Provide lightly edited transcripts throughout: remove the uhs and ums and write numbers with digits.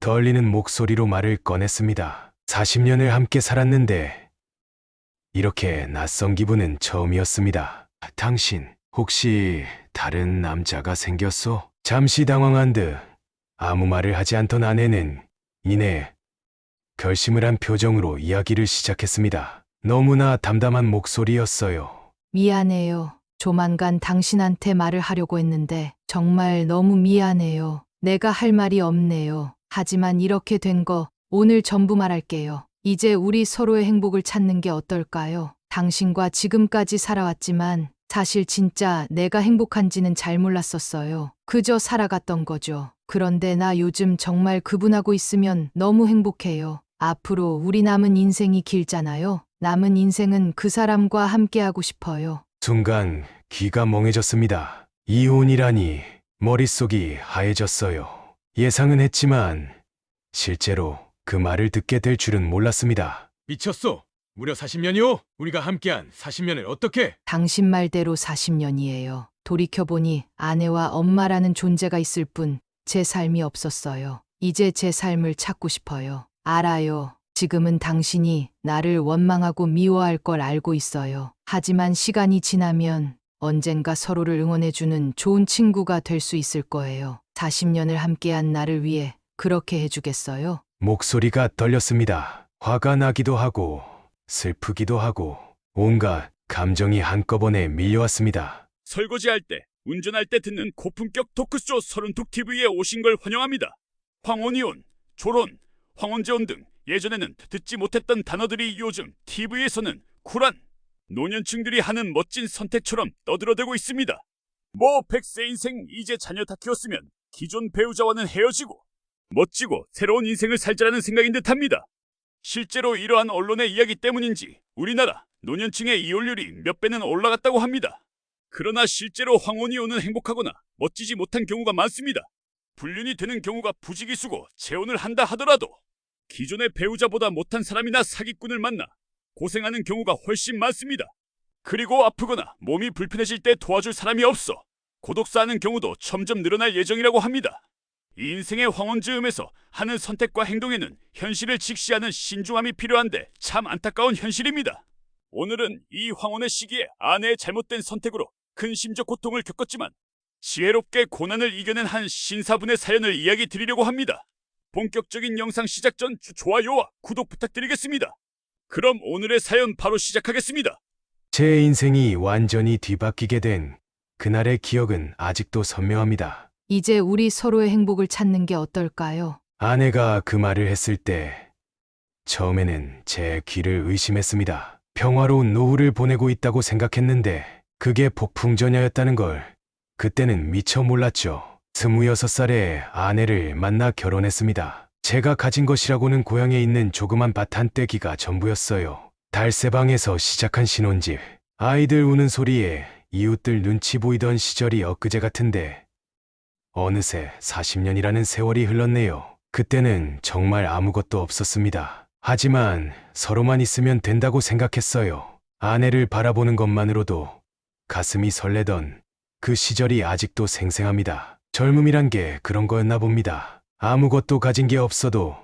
떨리는 목소리로 말을 꺼냈습니다. 40년을 함께 살았는데 이렇게 낯선 기분은 처음이었습니다. 당신 혹시 다른 남자가 생겼소? 잠시 당황한 듯 아무 말을 하지 않던 아내는 이내 결심을 한 표정으로 이야기를 시작했습니다. 너무나 담담한 목소리였어요. 미안해요. 조만간 당신한테 말을 하려고 했는데 정말 너무 미안해요. 내가 할 말이 없네요. 하지만 이렇게 된 거 오늘 전부 말할게요. 이제 우리 서로의 행복을 찾는 게 어떨까요? 당신과 지금까지 살아왔지만 사실 진짜 내가 행복한지는 잘 몰랐었어요. 그저 살아갔던 거죠. 그런데 나 요즘 정말 그분하고 있으면 너무 행복해요. 앞으로 우리 남은 인생이 길잖아요. 남은 인생은 그 사람과 함께하고 싶어요. 순간 귀가 멍해졌습니다. 이혼이라니 머릿속이 하얘졌어요. 예상은 했지만 실제로 그 말을 듣게 될 줄은 몰랐습니다. 미쳤소? 무려 40년이요? 우리가 함께한 40년을 어떻게? 당신 말대로 40년이에요. 돌이켜보니 아내와 엄마라는 존재가 있을 뿐 제 삶이 없었어요. 이제 제 삶을 찾고 싶어요. 알아요. 지금은 당신이 나를 원망하고 미워할 걸 알고 있어요. 하지만 시간이 지나면 언젠가 서로를 응원해주는 좋은 친구가 될 수 있을 거예요. 40년을 함께한 나를 위해 그렇게 해주겠어요? 목소리가 떨렸습니다. 화가 나기도 하고 슬프기도 하고 온갖 감정이 한꺼번에 밀려왔습니다. 설거지할 때, 운전할 때 듣는 고품격 토크쇼 32TV에 오신 걸 환영합니다. 황혼이혼, 졸혼, 황혼재혼 등 예전에는 듣지 못했던 단어들이 요즘 TV에서는 쿨한 노년층들이 하는 멋진 선택처럼 떠들어대고 있습니다. 뭐 100세 인생 이제 자녀 다 키웠으면 기존 배우자와는 헤어지고 멋지고 새로운 인생을 살자라는 생각인 듯합니다. 실제로 이러한 언론의 이야기 때문인지 우리나라 노년층의 이혼율이 몇 배는 올라갔다고 합니다. 그러나 실제로 황혼이혼은 행복하거나 멋지지 못한 경우가 많습니다. 불륜이 되는 경우가 부지기수고 재혼을 한다 하더라도 기존의 배우자보다 못한 사람이나 사기꾼을 만나 고생하는 경우가 훨씬 많습니다. 그리고 아프거나 몸이 불편해질 때 도와줄 사람이 없어 고독사하는 경우도 점점 늘어날 예정이라고 합니다. 이 인생의 황혼즈음에서 하는 선택과 행동에는 현실을 직시하는 신중함이 필요한데 참 안타까운 현실입니다. 오늘은 이 황혼의 시기에 아내의 잘못된 선택으로 큰 심적 고통을 겪었지만 지혜롭게 고난을 이겨낸 한 신사분의 사연을 이야기 드리려고 합니다. 본격적인 영상 시작 전 좋아요와 구독 부탁드리겠습니다. 그럼 오늘의 사연 바로 시작하겠습니다. 제 인생이 완전히 뒤바뀌게 된 그날의 기억은 아직도 선명합니다. 이제 우리 서로의 행복을 찾는 게 어떨까요? 아내가 그 말을 했을 때 처음에는 제 귀를 의심했습니다. 평화로운 노후를 보내고 있다고 생각했는데 그게 폭풍전야였다는 걸 그때는 미처 몰랐죠. 26살에 아내를 만나 결혼했습니다. 제가 가진 것이라고는 고향에 있는 조그만 밭 한 떼기가 전부였어요. 달새방에서 시작한 신혼집. 아이들 우는 소리에 이웃들 눈치 보이던 시절이 엊그제 같은데 어느새 40년이라는 세월이 흘렀네요. 그때는 정말 아무것도 없었습니다. 하지만 서로만 있으면 된다고 생각했어요. 아내를 바라보는 것만으로도 가슴이 설레던 그 시절이 아직도 생생합니다. 젊음이란 게 그런 거였나 봅니다. 아무것도 가진 게 없어도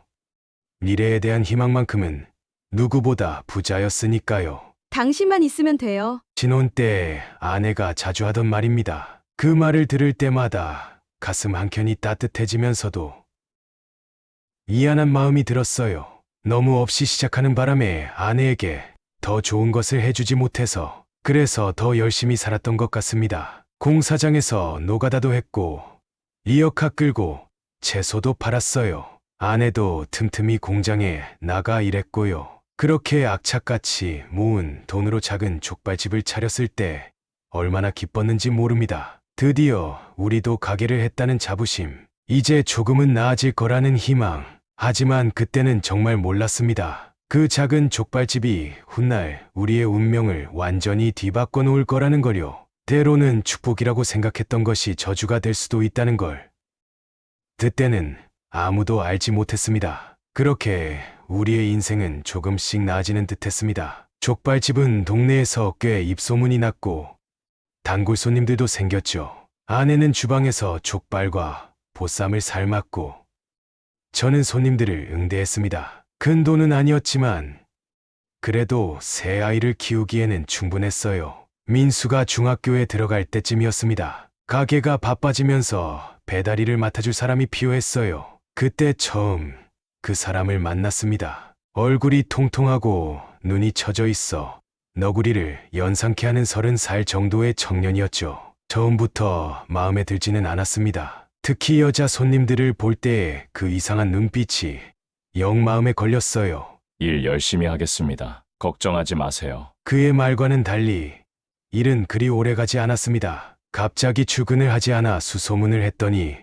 미래에 대한 희망만큼은 누구보다 부자였으니까요. 당신만 있으면 돼요. 신혼 때 아내가 자주 하던 말입니다. 그 말을 들을 때마다 가슴 한켠이 따뜻해지면서도 미안한 마음이 들었어요. 너무 없이 시작하는 바람에 아내에게 더 좋은 것을 해주지 못해서 그래서 더 열심히 살았던 것 같습니다. 공사장에서 노가다도 했고 리어카 끌고 채소도 팔았어요. 아내도 틈틈이 공장에 나가 일했고요. 그렇게 악착같이 모은 돈으로 작은 족발집을 차렸을 때 얼마나 기뻤는지 모릅니다. 드디어 우리도 가게를 했다는 자부심, 이제 조금은 나아질 거라는 희망. 하지만 그때는 정말 몰랐습니다. 그 작은 족발집이 훗날 우리의 운명을 완전히 뒤바꿔 놓을 거라는 걸요. 때로는 축복이라고 생각했던 것이 저주가 될 수도 있다는 걸 그때는 아무도 알지 못했습니다. 그렇게 우리의 인생은 조금씩 나아지는 듯했습니다. 족발집은 동네에서 꽤 입소문이 났고 단골 손님들도 생겼죠. 아내는 주방에서 족발과 보쌈을 삶았고 저는 손님들을 응대했습니다. 큰 돈은 아니었지만 그래도 새 아이를 키우기에는 충분했어요. 민수가 중학교에 들어갈 때쯤이었습니다. 가게가 바빠지면서 배달일을 맡아줄 사람이 필요했어요. 그때 처음 그 사람을 만났습니다. 얼굴이 통통하고 눈이 처져 있어 너구리를 연상케 하는 30살 정도의 청년이었죠. 처음부터 마음에 들지는 않았습니다. 특히 여자 손님들을 볼 때의 그 이상한 눈빛이 영 마음에 걸렸어요. 일 열심히 하겠습니다. 걱정하지 마세요. 그의 말과는 달리 일은 그리 오래가지 않았습니다. 갑자기 출근을 하지 않아 수소문을 했더니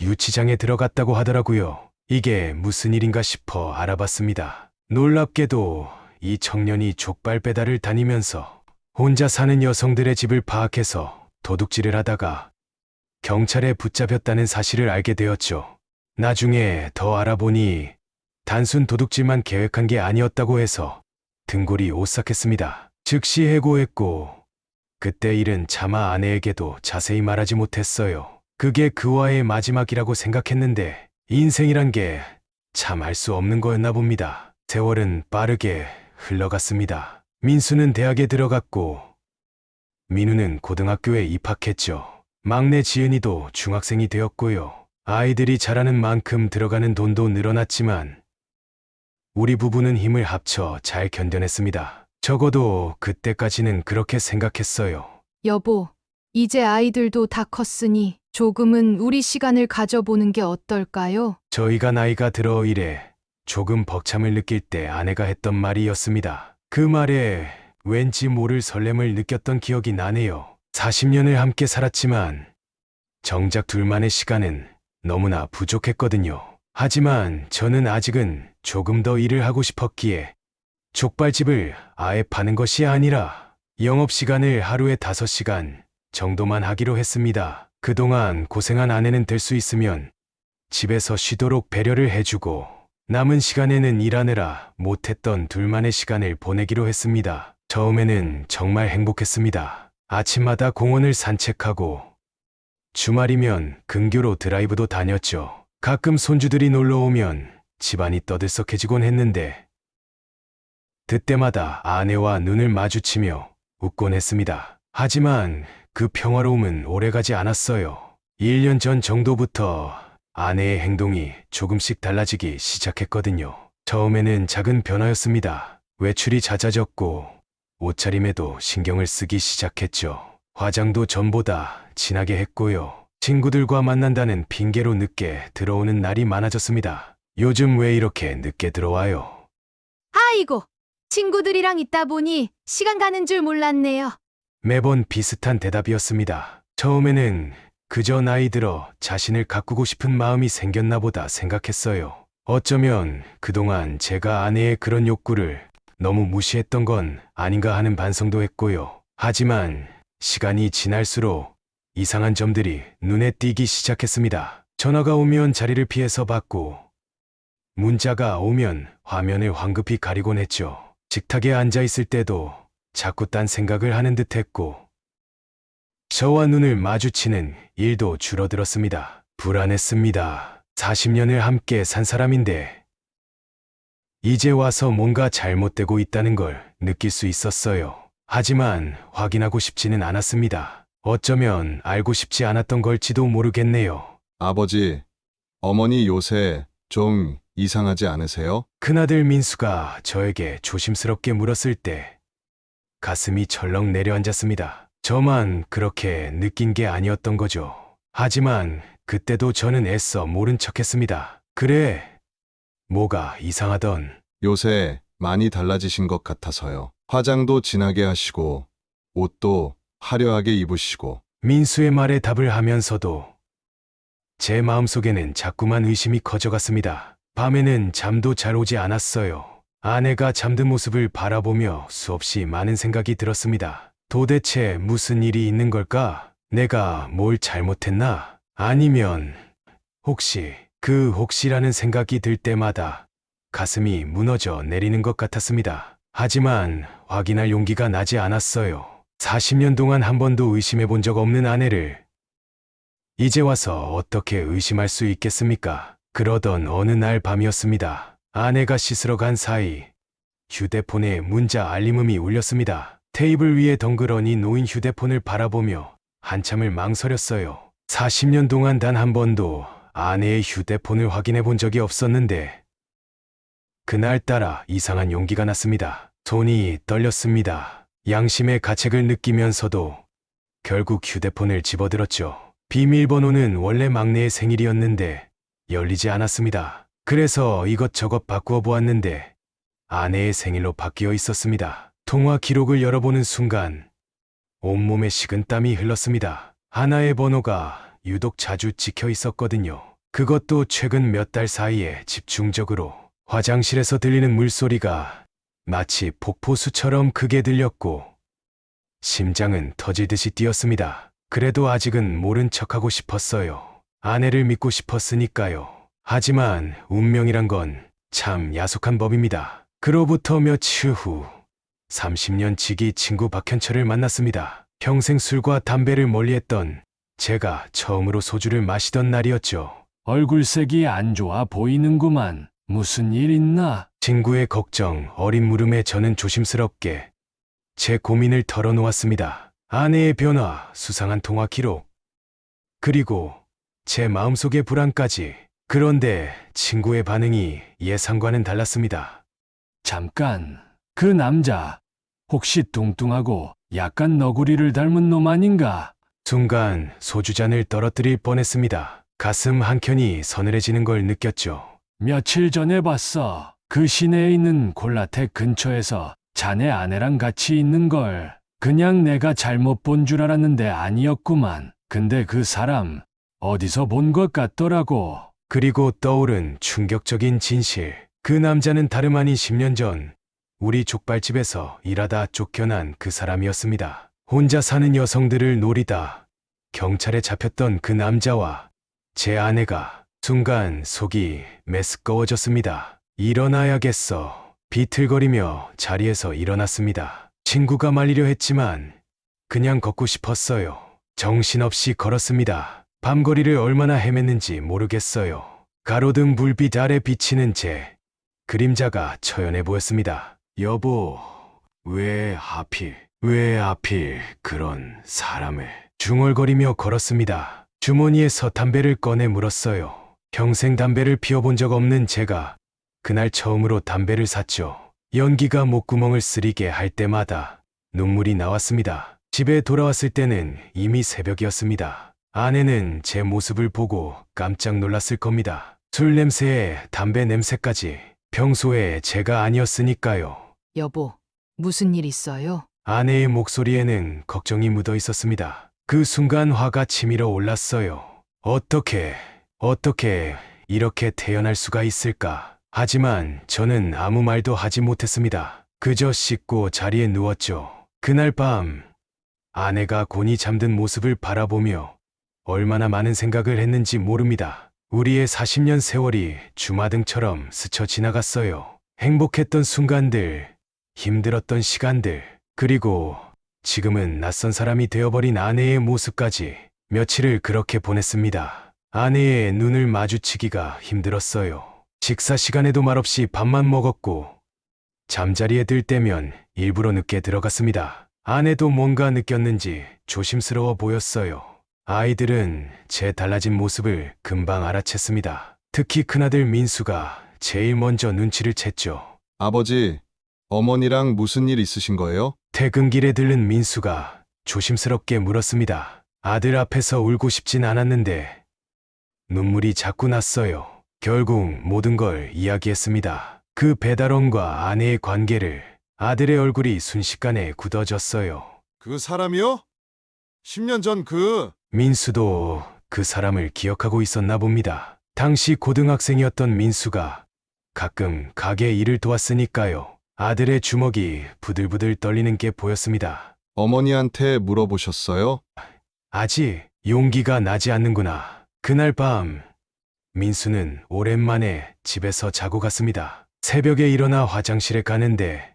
유치장에 들어갔다고 하더라고요. 이게 무슨 일인가 싶어 알아봤습니다. 놀랍게도 이 청년이 족발 배달을 다니면서 혼자 사는 여성들의 집을 파악해서 도둑질을 하다가 경찰에 붙잡혔다는 사실을 알게 되었죠. 나중에 더 알아보니 단순 도둑질만 계획한 게 아니었다고 해서 등골이 오싹했습니다. 즉시 해고했고 그때 일은 차마 아내에게도 자세히 말하지 못했어요. 그게 그와의 마지막이라고 생각했는데 인생이란 게 참 알 수 없는 거였나 봅니다. 세월은 빠르게 흘러갔습니다. 민수는 대학에 들어갔고 민우는 고등학교에 입학했죠. 막내 지은이도 중학생이 되었고요. 아이들이 자라는 만큼 들어가는 돈도 늘어났지만 우리 부부는 힘을 합쳐 잘 견뎌냈습니다. 적어도 그때까지는 그렇게 생각했어요. 여보, 이제 아이들도 다 컸으니 조금은 우리 시간을 가져보는 게 어떨까요? 저희가 나이가 들어 이래 조금 벅참을 느낄 때 아내가 했던 말이었습니다. 그 말에 왠지 모를 설렘을 느꼈던 기억이 나네요. 40년을 함께 살았지만 정작 둘만의 시간은 너무나 부족했거든요. 하지만 저는 아직은 조금 더 일을 하고 싶었기에 족발집을 아예 파는 것이 아니라 영업시간을 하루에 5시간 정도만 하기로 했습니다. 그동안 고생한 아내는 될 수 있으면 집에서 쉬도록 배려를 해주고 남은 시간에는 일하느라 못했던 둘만의 시간을 보내기로 했습니다. 처음에는 정말 행복했습니다. 아침마다 공원을 산책하고 주말이면 근교로 드라이브도 다녔죠. 가끔 손주들이 놀러 오면 집안이 떠들썩해지곤 했는데 그때마다 아내와 눈을 마주치며 웃곤 했습니다. 하지만 그 평화로움은 오래가지 않았어요. 1년 전 정도부터 아내의 행동이 조금씩 달라지기 시작했거든요. 처음에는 작은 변화였습니다. 외출이 잦아졌고 옷차림에도 신경을 쓰기 시작했죠. 화장도 전보다 진하게 했고요. 친구들과 만난다는 핑계로 늦게 들어오는 날이 많아졌습니다. 요즘 왜 이렇게 늦게 들어와요? 아이고, 친구들이랑 있다 보니 시간 가는 줄 몰랐네요. 매번 비슷한 대답이었습니다. 처음에는 그저 나이 들어 자신을 가꾸고 싶은 마음이 생겼나 보다 생각했어요. 어쩌면 그동안 제가 아내의 그런 욕구를 너무 무시했던 건 아닌가 하는 반성도 했고요. 하지만 시간이 지날수록 이상한 점들이 눈에 띄기 시작했습니다. 전화가 오면 자리를 피해서 받고 문자가 오면 화면을 황급히 가리곤 했죠. 식탁에 앉아 있을 때도 자꾸 딴 생각을 하는 듯 했고 저와 눈을 마주치는 일도 줄어들었습니다. 불안했습니다. 40년을 함께 산 사람인데 이제 와서 뭔가 잘못되고 있다는 걸 느낄 수 있었어요. 하지만 확인하고 싶지는 않았습니다. 어쩌면 알고 싶지 않았던 걸지도 모르겠네요. 아버지, 어머니 요새 좀 이상하지 않으세요? 큰아들 민수가 저에게 조심스럽게 물었을 때 가슴이 철렁 내려앉았습니다. 저만 그렇게 느낀 게 아니었던 거죠. 하지만 그때도 저는 애써 모른 척했습니다. 그래, 뭐가 이상하던. 요새 많이 달라지신 것 같아서요. 화장도 진하게 하시고 옷도 화려하게 입으시고. 민수의 말에 답을 하면서도 제 마음속에는 자꾸만 의심이 커져갔습니다. 밤에는 잠도 잘 오지 않았어요. 아내가 잠든 모습을 바라보며 수없이 많은 생각이 들었습니다. 도대체 무슨 일이 있는 걸까? 내가 뭘 잘못했나? 아니면 혹시 그 혹시라는 생각이 들 때마다 가슴이 무너져 내리는 것 같았습니다. 하지만 확인할 용기가 나지 않았어요. 40년 동안 한 번도 의심해 본 적 없는 아내를 이제 와서 어떻게 의심할 수 있겠습니까? 그러던 어느 날 밤이었습니다. 아내가 씻으러 간 사이 휴대폰에 문자 알림음이 울렸습니다. 테이블 위에 덩그러니 놓인 휴대폰을 바라보며 한참을 망설였어요. 40년 동안 단 한 번도 아내의 휴대폰을 확인해 본 적이 없었는데 그날따라 이상한 용기가 났습니다. 손이 떨렸습니다. 양심의 가책을 느끼면서도 결국 휴대폰을 집어들었죠. 비밀번호는 원래 막내의 생일이었는데 열리지 않았습니다. 그래서 이것저것 바꾸어 보았는데 아내의 생일로 바뀌어 있었습니다. 통화 기록을 열어보는 순간 온몸에 식은땀이 흘렀습니다. 하나의 번호가 유독 자주 찍혀 있었거든요. 그것도 최근 몇 달 사이에 집중적으로. 화장실에서 들리는 물소리가 마치 폭포수처럼 크게 들렸고 심장은 터지듯이 뛰었습니다. 그래도 아직은 모른 척하고 싶었어요. 아내를 믿고 싶었으니까요. 하지만 운명이란 건 참 야속한 법입니다. 그로부터 며칠 후 30년 지기 친구 박현철을 만났습니다. 평생 술과 담배를 멀리했던 제가 처음으로 소주를 마시던 날이었죠. 얼굴색이 안 좋아 보이는구만. 무슨 일 있나? 친구의 걱정, 어린 물음에 저는 조심스럽게 제 고민을 털어놓았습니다. 아내의 변화, 수상한 통화 기록, 그리고 제 마음속의 불안까지. 그런데 친구의 반응이 예상과는 달랐습니다. 잠깐, 그 남자 혹시 뚱뚱하고 약간 너구리를 닮은 놈 아닌가? 순간 소주잔을 떨어뜨릴 뻔했습니다. 가슴 한켠이 서늘해지는 걸 느꼈죠. 며칠 전에 봤어. 그 시내에 있는 콜라텍 근처에서 자네 아내랑 같이 있는 걸. 그냥 내가 잘못 본 줄 알았는데 아니었구만. 근데 그 사람 어디서 본 것 같더라고. 그리고 떠오른 충격적인 진실. 그 남자는 다름 아닌 10년 전 우리 족발집에서 일하다 쫓겨난 그 사람이었습니다. 혼자 사는 여성들을 노리다 경찰에 잡혔던 그 남자와 제 아내가. 순간 속이 메스꺼워졌습니다. 일어나야겠어. 비틀거리며 자리에서 일어났습니다. 친구가 말리려 했지만 그냥 걷고 싶었어요. 정신없이 걸었습니다. 밤거리를 얼마나 헤맸는지 모르겠어요. 가로등 불빛 아래 비치는 제 그림자가 처연해 보였습니다. 여보, 왜 하필 그런 사람을. 중얼거리며 걸었습니다. 주머니에서 담배를 꺼내 물었어요. 평생 담배를 피워본 적 없는 제가 그날 처음으로 담배를 샀죠. 연기가 목구멍을 쓰리게 할 때마다 눈물이 나왔습니다. 집에 돌아왔을 때는 이미 새벽이었습니다. 아내는 제 모습을 보고 깜짝 놀랐을 겁니다. 술 냄새에 담배 냄새까지. 평소에 제가 아니었으니까요. 여보, 무슨 일 있어요? 아내의 목소리에는 걱정이 묻어 있었습니다. 그 순간 화가 치밀어 올랐어요. 어떻게 이렇게 태어날 수가 있을까? 하지만 저는 아무 말도 하지 못했습니다. 그저 씻고 자리에 누웠죠. 그날 밤 아내가 곤히 잠든 모습을 바라보며 얼마나 많은 생각을 했는지 모릅니다. 우리의 40년 세월이 주마등처럼 스쳐 지나갔어요. 행복했던 순간들, 힘들었던 시간들, 그리고 지금은 낯선 사람이 되어버린 아내의 모습까지. 며칠을 그렇게 보냈습니다. 아내의 눈을 마주치기가 힘들었어요. 식사 시간에도 말없이 밥만 먹었고 잠자리에 들 때면 일부러 늦게 들어갔습니다. 아내도 뭔가 느꼈는지 조심스러워 보였어요. 아이들은 제 달라진 모습을 금방 알아챘습니다. 특히 큰아들 민수가 제일 먼저 눈치를 챘죠. 아버지, 어머니랑 무슨 일 있으신 거예요? 퇴근길에 들른 민수가 조심스럽게 물었습니다. 아들 앞에서 울고 싶진 않았는데 눈물이 자꾸 났어요. 결국 모든 걸 이야기했습니다. 그 배달원과 아내의 관계를. 아들의 얼굴이 순식간에 굳어졌어요. 그 사람이요? 10년 전 민수도 그 사람을 기억하고 있었나 봅니다. 당시 고등학생이었던 민수가 가끔 가게 일을 도왔으니까요. 아들의 주먹이 부들부들 떨리는 게 보였습니다. 어머니한테 물어보셨어요? 아직 용기가 나지 않는구나. 그날 밤 민수는 오랜만에 집에서 자고 갔습니다. 새벽에 일어나 화장실에 가는데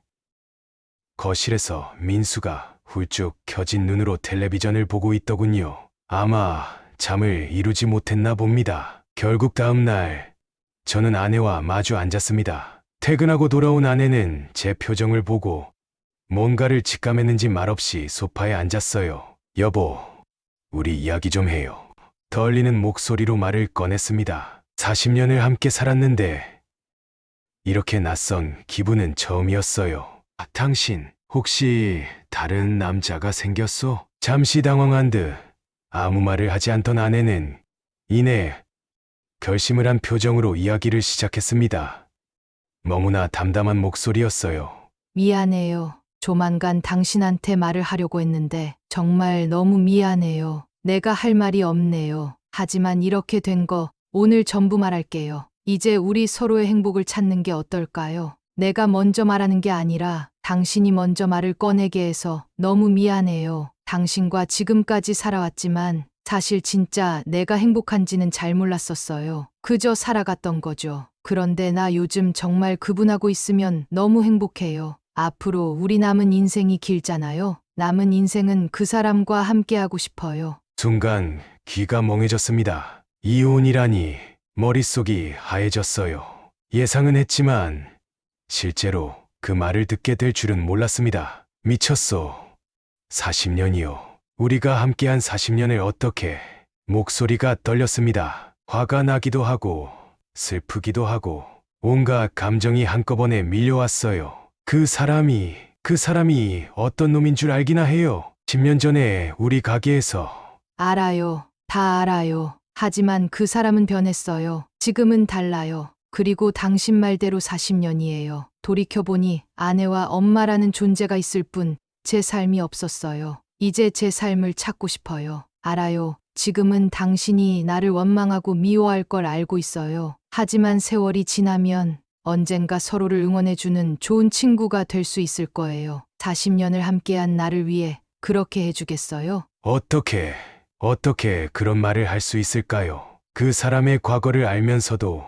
거실에서 민수가 훌쩍 켜진 눈으로 텔레비전을 보고 있더군요. 아마 잠을 이루지 못했나 봅니다. 결국 다음 날 저는 아내와 마주 앉았습니다. 퇴근하고 돌아온 아내는 제 표정을 보고 뭔가를 직감했는지 말없이 소파에 앉았어요. 여보, 우리 이야기 좀 해요. 떨리는 목소리로 말을 꺼냈습니다. 40년을 함께 살았는데 이렇게 낯선 기분은 처음이었어요. 당신 혹시 다른 남자가 생겼어? 잠시 당황한 듯 아무 말을 하지 않던 아내는 이내 결심을 한 표정으로 이야기를 시작했습니다. 너무나 담담한 목소리였어요. 미안해요. 조만간 당신한테 말을 하려고 했는데 정말 너무 미안해요. 내가 할 말이 없네요. 하지만 이렇게 된 거 오늘 전부 말할게요. 이제 우리 서로의 행복을 찾는 게 어떨까요? 내가 먼저 말하는 게 아니라 당신이 먼저 말을 꺼내게 해서 너무 미안해요. 당신과 지금까지 살아왔지만 사실 진짜 내가 행복한지는 잘 몰랐었어요. 그저 살아갔던 거죠. 그런데 나 요즘 정말 그분하고 있으면 너무 행복해요. 앞으로 우리 남은 인생이 길잖아요. 남은 인생은 그 사람과 함께하고 싶어요. 순간 귀가 멍해졌습니다. 이혼이라니 머릿속이 하얘졌어요. 예상은 했지만 실제로 그 말을 듣게 될 줄은 몰랐습니다. 미쳤어. 40년이요. 우리가 함께한 40년을 어떻게... 목소리가 떨렸습니다. 화가 나기도 하고 슬프기도 하고 온갖 감정이 한꺼번에 밀려왔어요. 그 사람이 어떤 놈인 줄 알기나 해요. 10년 전에 우리 가게에서 알아요. 다 알아요. 하지만 그 사람은 변했어요. 지금은 달라요. 그리고 당신 말대로 40년이에요. 돌이켜보니 아내와 엄마라는 존재가 있을 뿐 제 삶이 없었어요. 이제 제 삶을 찾고 싶어요. 알아요. 지금은 당신이 나를 원망하고 미워할 걸 알고 있어요. 하지만 세월이 지나면 언젠가 서로를 응원해주는 좋은 친구가 될 수 있을 거예요. 40년을 함께한 나를 위해 그렇게 해주겠어요? 어떻게 그런 말을 할 수 있을까요? 그 사람의 과거를 알면서도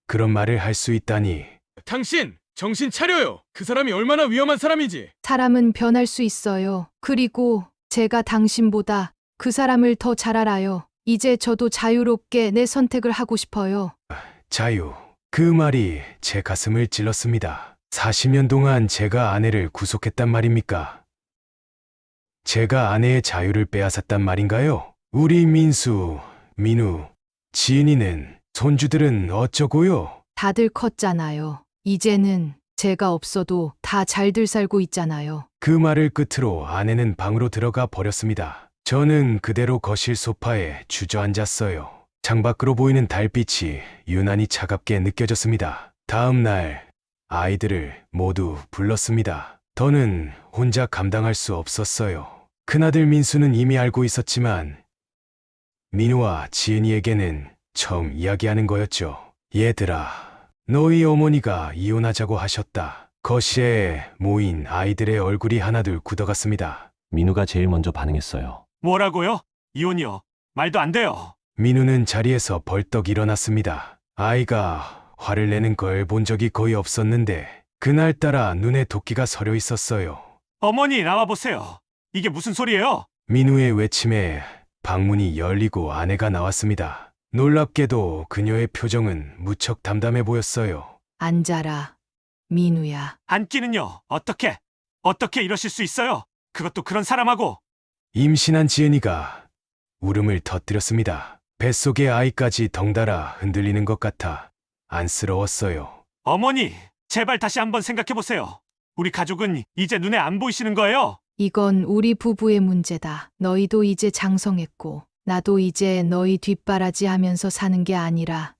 그런 말을 할 수 있다니. 당신 정신 차려요. 그 사람이 얼마나 위험한 사람이지. 사람은 변할 수 있어요. 그리고 제가 당신보다 그 사람을 더 잘 알아요. 이제 저도 자유롭게 내 선택을 하고 싶어요. 자유. 그 말이 제 가슴을 찔렀습니다. 40년 동안 제가 아내를 구속했단 말입니까? 제가 아내의 자유를 빼앗았단 말인가요? 우리 민수, 민우, 지은이는, 손주들은 어쩌고요? 다들 컸잖아요. 이제는 제가 없어도 다 잘들 살고 있잖아요. 그 말을 끝으로 아내는 방으로 들어가 버렸습니다. 저는 그대로 거실 소파에 주저앉았어요. 창밖으로 보이는 달빛이 유난히 차갑게 느껴졌습니다. 다음 날 아이들을 모두 불렀습니다. 더는 혼자 감당할 수 없었어요. 큰아들 민수는 이미 알고 있었지만 민우와 지은이에게는 처음 이야기하는 거였죠. 얘들아, 너희 어머니가 이혼하자고 하셨다. 거실에 모인 아이들의 얼굴이 하나둘 굳어갔습니다. 민우가 제일 먼저 반응했어요. 뭐라고요? 이혼이요. 말도 안 돼요. 민우는 자리에서 벌떡 일어났습니다. 아이가 화를 내는 걸 본 적이 거의 없었는데 그날따라 눈에 도끼가 서려 있었어요. 어머니 나와 보세요. 이게 무슨 소리예요? 민우의 외침에 방문이 열리고 아내가 나왔습니다. 놀랍게도 그녀의 표정은 무척 담담해 보였어요. 앉아라, 민우야. 안기는요. 어떻게 이러실 수 있어요? 그것도 그런 사람하고. 임신한 지은이가 울음을 터뜨렸습니다. 뱃속의 아이까지 덩달아 흔들리는 것 같아 안쓰러웠어요. 어머니, 제발 다시 한번 생각해 보세요. 우리 가족은 이제 눈에 안 보이시는 거예요. 이건 우리 부부의 문제다. 너희도 이제 장성했고 나도 이제 너희 뒷바라지 하면서 사는 게 아니라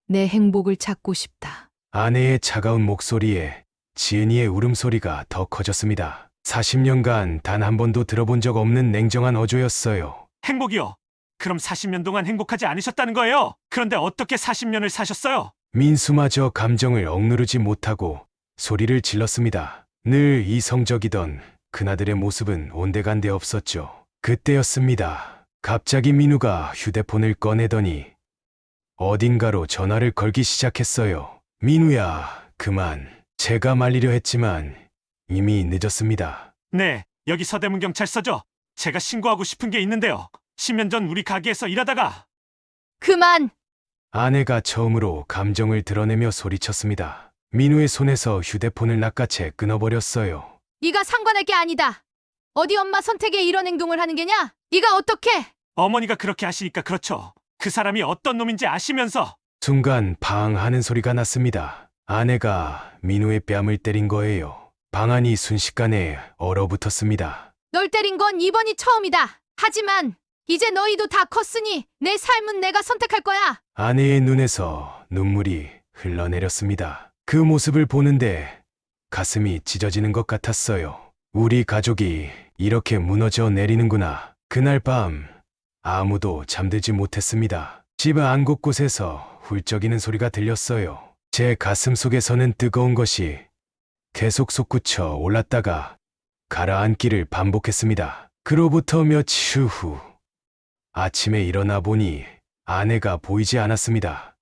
내 행복을 찾고 싶다. 아내의 차가운 목소리에 지은이의 울음소리가 더 커졌습니다. 40년간 단 한 번도 들어본 적 없는 냉정한 어조였어요. 행복이요. 그럼 40년 동안 행복하지 않으셨다는 거예요? 그런데 어떻게 40년을 사셨어요? 민수마저 감정을 억누르지 못하고 소리를 질렀습니다. 늘 이성적이던 그나들의 모습은 온데간데 없었죠. 그때였습니다. 갑자기 민우가 휴대폰을 꺼내더니 어딘가로 전화를 걸기 시작했어요. 민우야, 그만. 제가 말리려 했지만 이미 늦었습니다. 네, 여기 서대문경찰서죠. 제가 신고하고 싶은 게 있는데요. 10년 전 우리 가게에서 일하다가 그만! 아내가 처음으로 감정을 드러내며 소리쳤습니다. 민우의 손에서 휴대폰을 낚아채 끊어버렸어요. 네가 상관할 게 아니다. 어디 엄마 선택에 이런 행동을 하는 게냐? 네가 어떻게? 어머니가 그렇게 하시니까 그렇죠. 그 사람이 어떤 놈인지 아시면서. 순간 팡 하는 소리가 났습니다. 아내가 민우의 뺨을 때린 거예요. 방안이 순식간에 얼어붙었습니다. 널 때린 건 이번이 처음이다. 하지만 이제 너희도 다 컸으니 내 삶은 내가 선택할 거야. 아내의 눈에서 눈물이 흘러내렸습니다. 그 모습을 보는데 가슴이 찢어지는 것 같았어요. 우리 가족이 이렇게 무너져 내리는구나. 그날 밤 아무도 잠들지 못했습니다. 집 안 곳곳에서 훌쩍이는 소리가 들렸어요. 제 가슴 속에서는 뜨거운 것이 계속 솟구쳐 올랐다가 가라앉기를 반복했습니다. 그로부터 며칠 후 아침에 일어나 보니 아내가 보이지 않았습니다.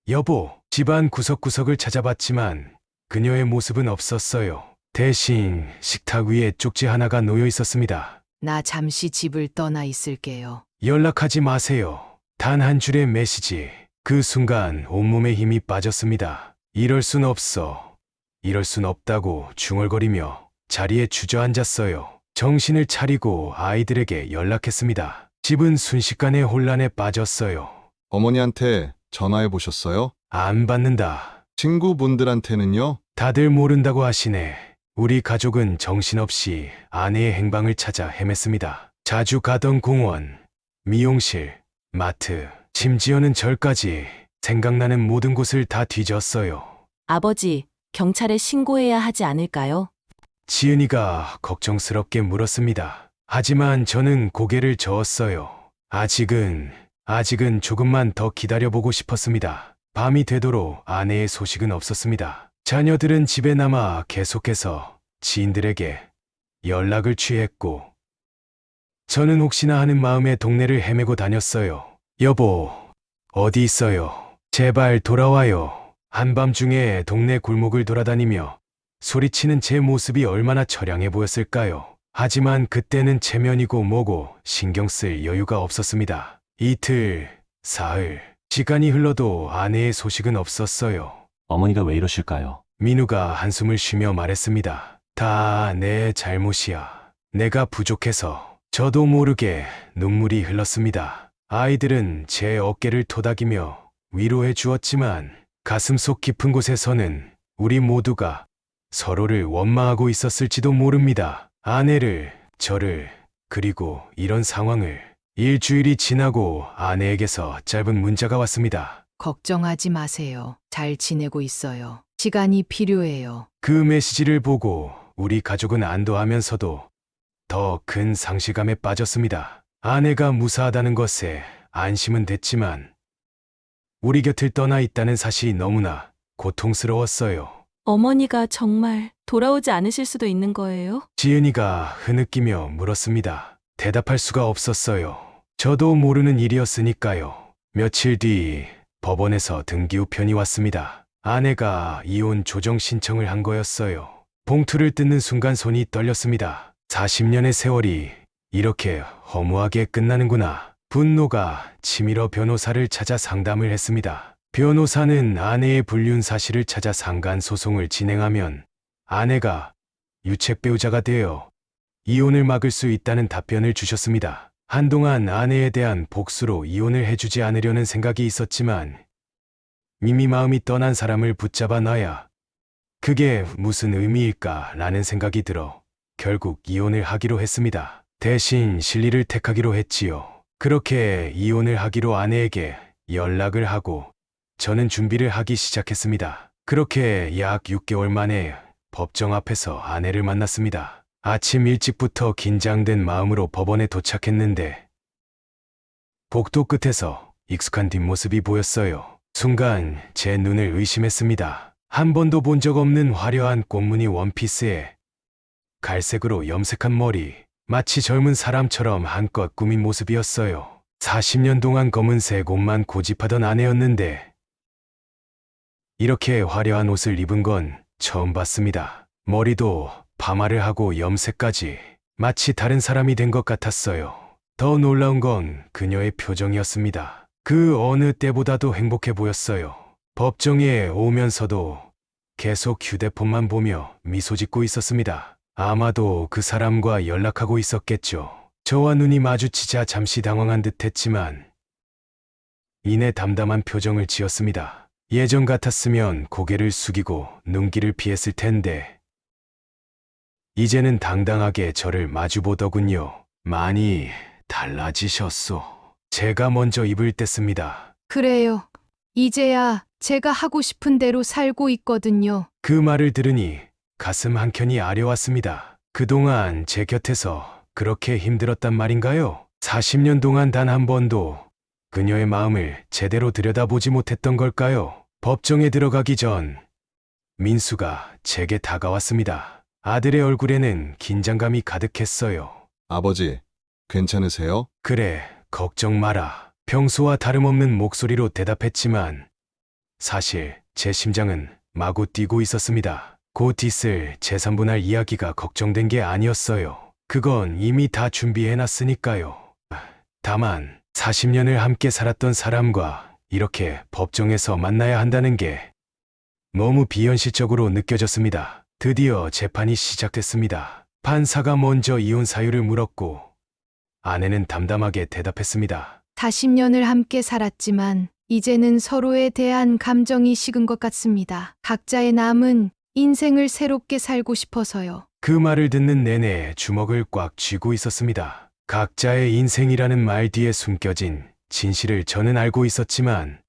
여보, 집안 구석구석을 찾아봤지만 그녀의 모습은 없었어요. 대신 식탁 위에 쪽지 하나가 놓여 있었습니다. 나 잠시 집을 떠나 있을게요. 연락하지 마세요. 단 한 줄의 메시지. 그 순간 온몸에 힘이 빠졌습니다. 이럴 순 없어. 이럴 순 없다고 중얼거리며 자리에 주저앉았어요. 정신을 차리고 아이들에게 연락했습니다. 집은 순식간에 혼란에 빠졌어요. 어머니한테 전화해 보셨어요? 안 받는다. 친구분들한테는요? 다들 모른다고 하시네. 우리 가족은 정신없이 아내의 행방을 찾아 헤맸습니다. 자주 가던 공원, 미용실, 마트, 심지어는 절까지 생각나는 모든 곳을 다 뒤졌어요. 아버지, 경찰에 신고해야 하지 않을까요? 지은이가 걱정스럽게 물었습니다. 하지만 저는 고개를 저었어요. 아직은 조금만 더 기다려보고 싶었습니다. 밤이 되도록 아내의 소식은 없었습니다. 자녀들은 집에 남아 계속해서 지인들에게 연락을 취했고, 저는 혹시나 하는 마음에 동네를 헤매고 다녔어요. 여보, 어디 있어요? 제발 돌아와요. 한밤중에 동네 골목을 돌아다니며 소리치는 제 모습이 얼마나 처량해 보였을까요? 하지만 그때는 체면이고 뭐고 신경 쓸 여유가 없었습니다. 이틀, 사흘, 시간이 흘러도 아내의 소식은 없었어요. 어머니가 왜 이러실까요? 민우가 한숨을 쉬며 말했습니다. 다 내 잘못이야. 내가 부족해서. 저도 모르게 눈물이 흘렀습니다. 아이들은 제 어깨를 토닥이며 위로해 주었지만 가슴속 깊은 곳에서는 우리 모두가 서로를 원망하고 있었을지도 모릅니다. 아내를, 저를, 그리고 이런 상황을. 일주일이 지나고 아내에게서 짧은 문자가 왔습니다. 걱정하지 마세요. 잘 지내고 있어요. 시간이 필요해요. 그 메시지를 보고 우리 가족은 안도하면서도 더 큰 상실감에 빠졌습니다. 아내가 무사하다는 것에 안심은 됐지만 우리 곁을 떠나 있다는 사실이 너무나 고통스러웠어요. 어머니가 정말 돌아오지 않으실 수도 있는 거예요? 지은이가 흐느끼며 물었습니다. 대답할 수가 없었어요. 저도 모르는 일이었으니까요. 며칠 뒤 법원에서 등기 우편이 왔습니다. 아내가 이혼 조정 신청을 한 거였어요. 봉투를 뜯는 순간 손이 떨렸습니다. 40년의 세월이 이렇게 허무하게 끝나는구나. 분노가 치밀어 변호사를 찾아 상담을 했습니다. 변호사는 아내의 불륜 사실을 찾아 상간 소송을 진행하면 아내가 유책 배우자가 되어 이혼을 막을 수 있다는 답변을 주셨습니다. 한동안 아내에 대한 복수로 이혼을 해주지 않으려는 생각이 있었지만 이미 마음이 떠난 사람을 붙잡아 놔야 그게 무슨 의미일까라는 생각이 들어 결국 이혼을 하기로 했습니다. 대신 실리를 택하기로 했지요. 그렇게 이혼을 하기로 아내에게 연락을 하고 저는 준비를 하기 시작했습니다. 그렇게 약 6개월 만에 법정 앞에서 아내를 만났습니다. 아침 일찍부터 긴장된 마음으로 법원에 도착했는데 복도 끝에서 익숙한 뒷모습이 보였어요. 순간 제 눈을 의심했습니다. 한 번도 본 적 없는 화려한 꽃무늬 원피스에 갈색으로 염색한 머리, 마치 젊은 사람처럼 한껏 꾸민 모습이었어요. 40년 동안 검은색 옷만 고집하던 아내였는데 이렇게 화려한 옷을 입은 건 처음 봤습니다. 머리도 파마를 하고 염색까지 마치 다른 사람이 된 것 같았어요. 더 놀라운 건 그녀의 표정이었습니다. 그 어느 때보다도 행복해 보였어요. 법정에 오면서도 계속 휴대폰만 보며 미소 짓고 있었습니다. 아마도 그 사람과 연락하고 있었겠죠. 저와 눈이 마주치자 잠시 당황한 듯 했지만 이내 담담한 표정을 지었습니다. 예전 같았으면 고개를 숙이고 눈길을 피했을 텐데 이제는 당당하게 저를 마주보더군요. 많이 달라지셨소. 제가 먼저 입을 뗐습니다. 그래요. 이제야 제가 하고 싶은 대로 살고 있거든요. 그 말을 들으니 가슴 한켠이 아려왔습니다. 그동안 제 곁에서 그렇게 힘들었단 말인가요? 40년 동안 단 한 번도 그녀의 마음을 제대로 들여다보지 못했던 걸까요? 법정에 들어가기 전 민수가 제게 다가왔습니다. 아들의 얼굴에는 긴장감이 가득했어요. 아버지, 괜찮으세요? 그래, 걱정 마라. 평소와 다름없는 목소리로 대답했지만 사실 제 심장은 마구 뛰고 있었습니다. 곧 있을 재산분할 이야기가 걱정된 게 아니었어요. 그건 이미 다 준비해놨으니까요. 다만 40년을 함께 살았던 사람과 이렇게 법정에서 만나야 한다는 게 너무 비현실적으로 느껴졌습니다. 드디어 재판이 시작됐습니다. 판사가 먼저 이혼 사유를 물었고 아내는 담담하게 대답했습니다. 40년을 함께 살았지만 이제는 서로에 대한 감정이 식은 것 같습니다. 각자의 남은 인생을 새롭게 살고 싶어서요. 그 말을 듣는 내내 주먹을 꽉 쥐고 있었습니다. 각자의 인생이라는 말 뒤에 숨겨진 진실을 저는 알고 있었지만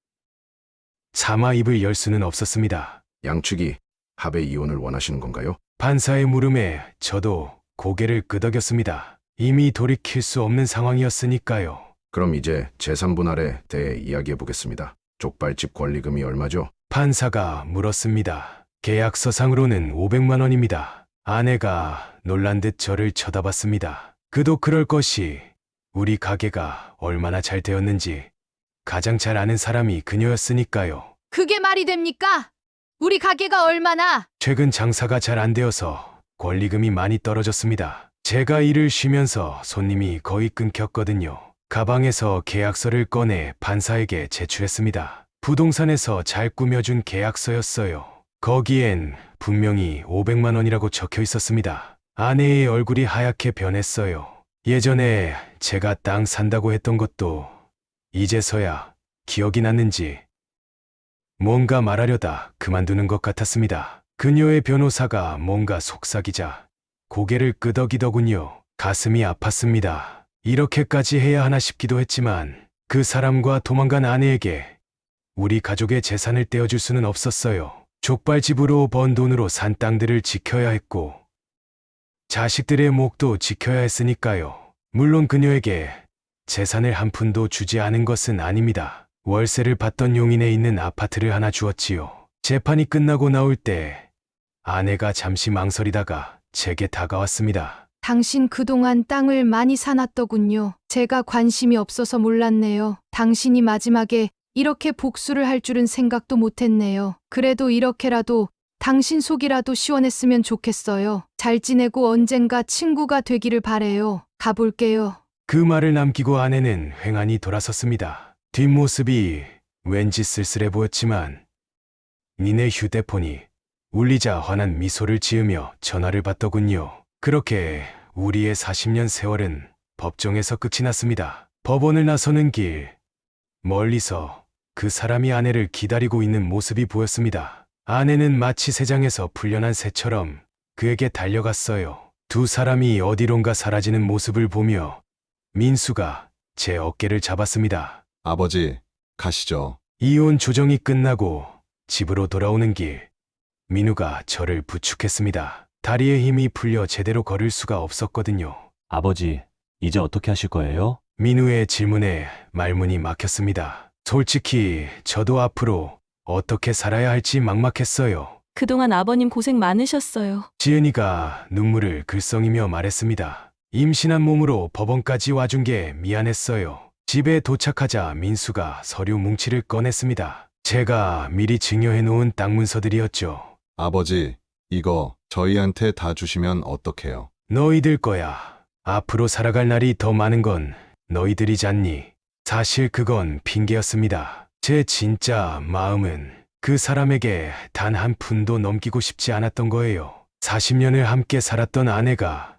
차마 입을 열 수는 없었습니다. 양측이 합의 이혼을 원하시는 건가요? 판사의 물음에 저도 고개를 끄덕였습니다. 이미 돌이킬 수 없는 상황이었으니까요. 그럼 이제 재산 분할에 대해 이야기해 보겠습니다. 족발집 권리금이 얼마죠? 판사가 물었습니다. 계약서상으로는 500만 원입니다. 아내가 놀란 듯 저를 쳐다봤습니다. 그도 그럴 것이 우리 가게가 얼마나 잘 되었는지 가장 잘 아는 사람이 그녀였으니까요. 그게 말이 됩니까? 우리 가게가 얼마나? 최근 장사가 잘 안 되어서 권리금이 많이 떨어졌습니다. 제가 일을 쉬면서 손님이 거의 끊겼거든요. 가방에서 계약서를 꺼내 판사에게 제출했습니다. 부동산에서 잘 꾸며준 계약서였어요. 거기엔 분명히 500만 원이라고 적혀 있었습니다. 아내의 얼굴이 하얗게 변했어요. 예전에 제가 땅 산다고 했던 것도 이제서야 기억이 났는지 뭔가 말하려다 그만두는 것 같았습니다. 그녀의 변호사가 뭔가 속삭이자 고개를 끄덕이더군요. 가슴이 아팠습니다. 이렇게까지 해야 하나 싶기도 했지만 그 사람과 도망간 아내에게 우리 가족의 재산을 떼어줄 수는 없었어요. 족발집으로 번 돈으로 산 땅들을 지켜야 했고 자식들의 목도 지켜야 했으니까요. 물론 그녀에게 재산을 한 푼도 주지 않은 것은 아닙니다. 월세를 받던 용인에 있는 아파트를 하나 주었지요. 재판이 끝나고 나올 때 아내가 잠시 망설이다가 제게 다가왔습니다. 당신 그동안 땅을 많이 사놨더군요. 제가 관심이 없어서 몰랐네요. 당신이 마지막에 이렇게 복수를 할 줄은 생각도 못했네요. 그래도 이렇게라도 당신 속이라도 시원했으면 좋겠어요. 잘 지내고 언젠가 친구가 되기를 바래요. 가볼게요. 그 말을 남기고 아내는 횡하니 돌아섰습니다. 뒷모습이 왠지 쓸쓸해 보였지만 니네 휴대폰이 울리자 환한 미소를 지으며 전화를 받더군요. 그렇게 우리의 40년 세월은 법정에서 끝이 났습니다. 법원을 나서는 길, 멀리서 그 사람이 아내를 기다리고 있는 모습이 보였습니다. 아내는 마치 새장에서 풀려난 새처럼 그에게 달려갔어요. 두 사람이 어디론가 사라지는 모습을 보며 민수가 제 어깨를 잡았습니다. 아버지, 가시죠. 이혼 조정이 끝나고 집으로 돌아오는 길, 민우가 저를 부축했습니다. 다리에 힘이 풀려 제대로 걸을 수가 없었거든요. 아버지, 이제 어떻게 하실 거예요? 민우의 질문에 말문이 막혔습니다. 솔직히 저도 앞으로 어떻게 살아야 할지 막막했어요. 그동안 아버님 고생 많으셨어요. 지은이가 눈물을 글썽이며 말했습니다. 임신한 몸으로 법원까지 와준 게 미안했어요. 집에 도착하자 민수가 서류 뭉치를 꺼냈습니다. 제가 미리 증여해 놓은 땅 문서들이었죠. 아버지, 이거 저희한테 다 주시면 어떡해요? 너희들 거야. 앞으로 살아갈 날이 더 많은 건 너희들이잖니. 사실 그건 핑계였습니다. 제 진짜 마음은 그 사람에게 단 한 푼도 넘기고 싶지 않았던 거예요. 40년을 함께 살았던 아내가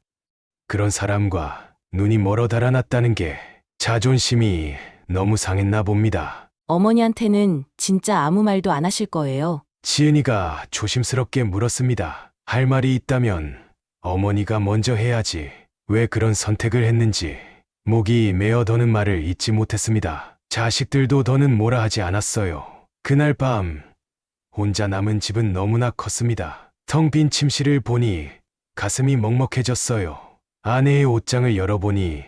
그런 사람과 눈이 멀어 달아났다는 게 자존심이 너무 상했나 봅니다. 어머니한테는 진짜 아무 말도 안 하실 거예요. 지은이가 조심스럽게 물었습니다. 할 말이 있다면 어머니가 먼저 해야지. 왜 그런 선택을 했는지 목이 메어 더는 말을 잊지 못했습니다. 자식들도 더는 뭐라 하지 않았어요. 그날 밤 혼자 남은 집은 너무나 컸습니다. 텅 빈 침실을 보니 가슴이 먹먹해졌어요. 아내의 옷장을 열어보니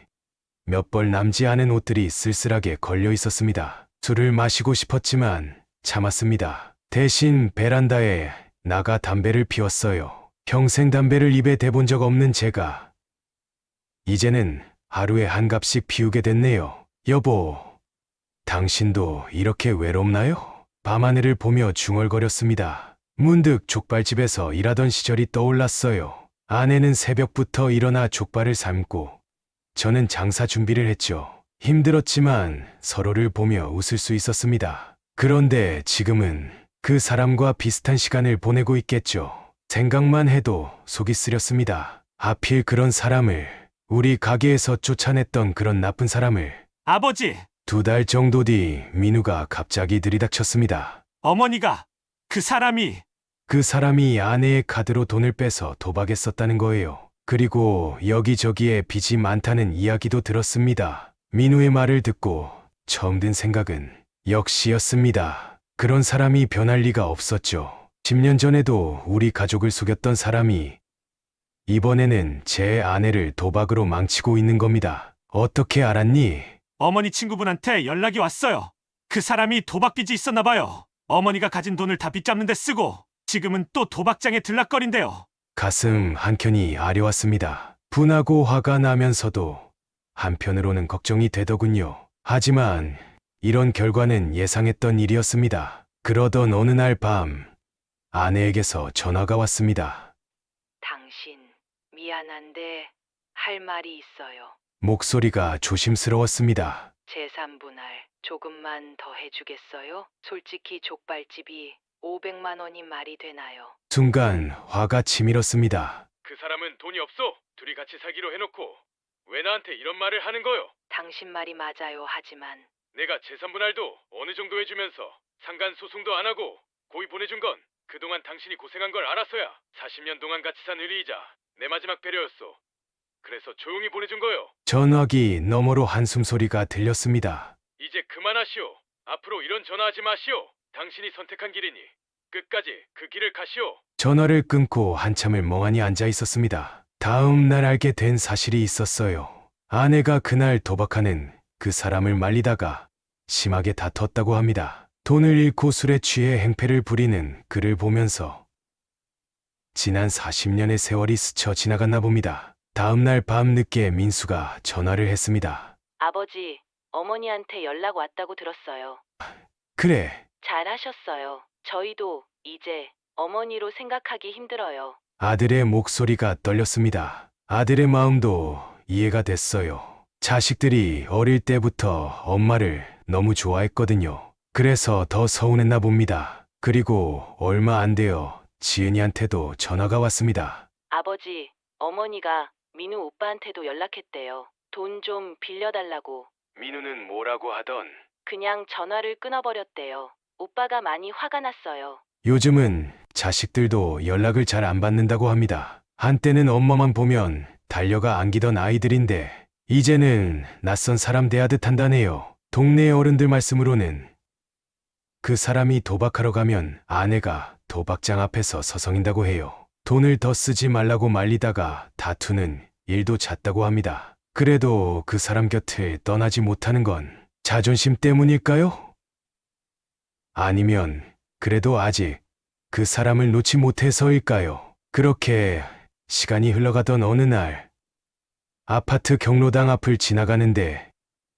몇 벌 남지 않은 옷들이 쓸쓸하게 걸려 있었습니다. 술을 마시고 싶었지만 참았습니다. 대신 베란다에 나가 담배를 피웠어요. 평생 담배를 입에 대본 적 없는 제가 이제는 하루에 한 갑씩 피우게 됐네요. 여보, 당신도 이렇게 외롭나요? 밤하늘을 보며 중얼거렸습니다. 문득 족발집에서 일하던 시절이 떠올랐어요. 아내는 새벽부터 일어나 족발을 삶고 저는 장사 준비를 했죠. 힘들었지만 서로를 보며 웃을 수 있었습니다. 그런데 지금은 그 사람과 비슷한 시간을 보내고 있겠죠. 생각만 해도 속이 쓰렸습니다. 하필 그런 사람을, 우리 가게에서 쫓아냈던 그런 나쁜 사람을. 아버지, 2달 정도 뒤 민우가 갑자기 들이닥쳤습니다. 어머니가 그 사람이 아내의 카드로 돈을 빼서 도박했었다는 거예요. 그리고 여기저기에 빚이 많다는 이야기도 들었습니다. 민우의 말을 듣고 처음 든 생각은 역시였습니다. 그런 사람이 변할 리가 없었죠. 10년 전에도 우리 가족을 속였던 사람이 이번에는 제 아내를 도박으로 망치고 있는 겁니다. 어떻게 알았니? 어머니 친구분한테 연락이 왔어요. 그 사람이 도박빚이 있었나 봐요. 어머니가 가진 돈을 다 빚잡는 데 쓰고 지금은 또 도박장에 들락거린대요. 가슴 한켠이 아려왔습니다. 분하고 화가 나면서도 한편으로는 걱정이 되더군요. 하지만 이런 결과는 예상했던 일이었습니다. 그러던 어느 날 밤 아내에게서 전화가 왔습니다. 당신, 미안한데 할 말이 있어요. 목소리가 조심스러웠습니다. 재산분할 조금만 더 해주겠어요? 솔직히 족발집이 500만 원이 말이 되나요? 순간 화가 치밀었습니다. 그 사람은 돈이 없어. 둘이 같이 살기로 해놓고 왜 나한테 이런 말을 하는 거요? 당신 말이 맞아요. 하지만 내가 재산분할도 어느 정도 해주면서 상간 소송도 안 하고 고이 보내준 건 그동안 당신이 고생한 걸 알았어야 40년 동안 같이 산 의리이자 내 마지막 배려였어. 그래서 조용히 보내준 거요. 전화기 너머로 한숨 소리가 들렸습니다. 이제 그만하시오. 앞으로 이런 전화하지 마시오. 당신이 선택한 길이니 끝까지 그 길을 가시오. 전화를 끊고 한참을 멍하니 앉아 있었습니다. 다음 날 알게 된 사실이 있었어요. 아내가 그날 도박하는 그 사람을 말리다가 심하게 다퉜다고 합니다. 돈을 잃고 술에 취해 행패를 부리는 그를 보면서 지난 40년의 세월이 스쳐 지나갔나 봅니다. 다음 날 밤 늦게 민수가 전화를 했습니다. 아버지, 어머니한테 연락 왔다고 들었어요. 그래. 잘하셨어요. 저희도 이제 어머니로 생각하기 힘들어요. 아들의 목소리가 떨렸습니다. 아들의 마음도 이해가 됐어요. 자식들이 어릴 때부터 엄마를 너무 좋아했거든요. 그래서 더 서운했나 봅니다. 그리고 얼마 안 되어 지은이한테도 전화가 왔습니다. 아버지, 어머니가 민우 오빠한테도 연락했대요. 돈 좀 빌려달라고. 민우는 뭐라고 하던? 그냥 전화를 끊어버렸대요. 오빠가 많이 화가 났어요. 요즘은 자식들도 연락을 잘 안 받는다고 합니다. 한때는 엄마만 보면 달려가 안기던 아이들인데 이제는 낯선 사람 대하듯 한다네요. 동네 어른들 말씀으로는 그 사람이 도박하러 가면 아내가 도박장 앞에서 서성인다고 해요. 돈을 더 쓰지 말라고 말리다가 다투는 일도 잦다고 합니다. 그래도 그 사람 곁을 떠나지 못하는 건 자존심 때문일까요? 아니면 그래도 아직 그 사람을 놓지 못해서일까요? 그렇게 시간이 흘러가던 어느 날 아파트 경로당 앞을 지나가는데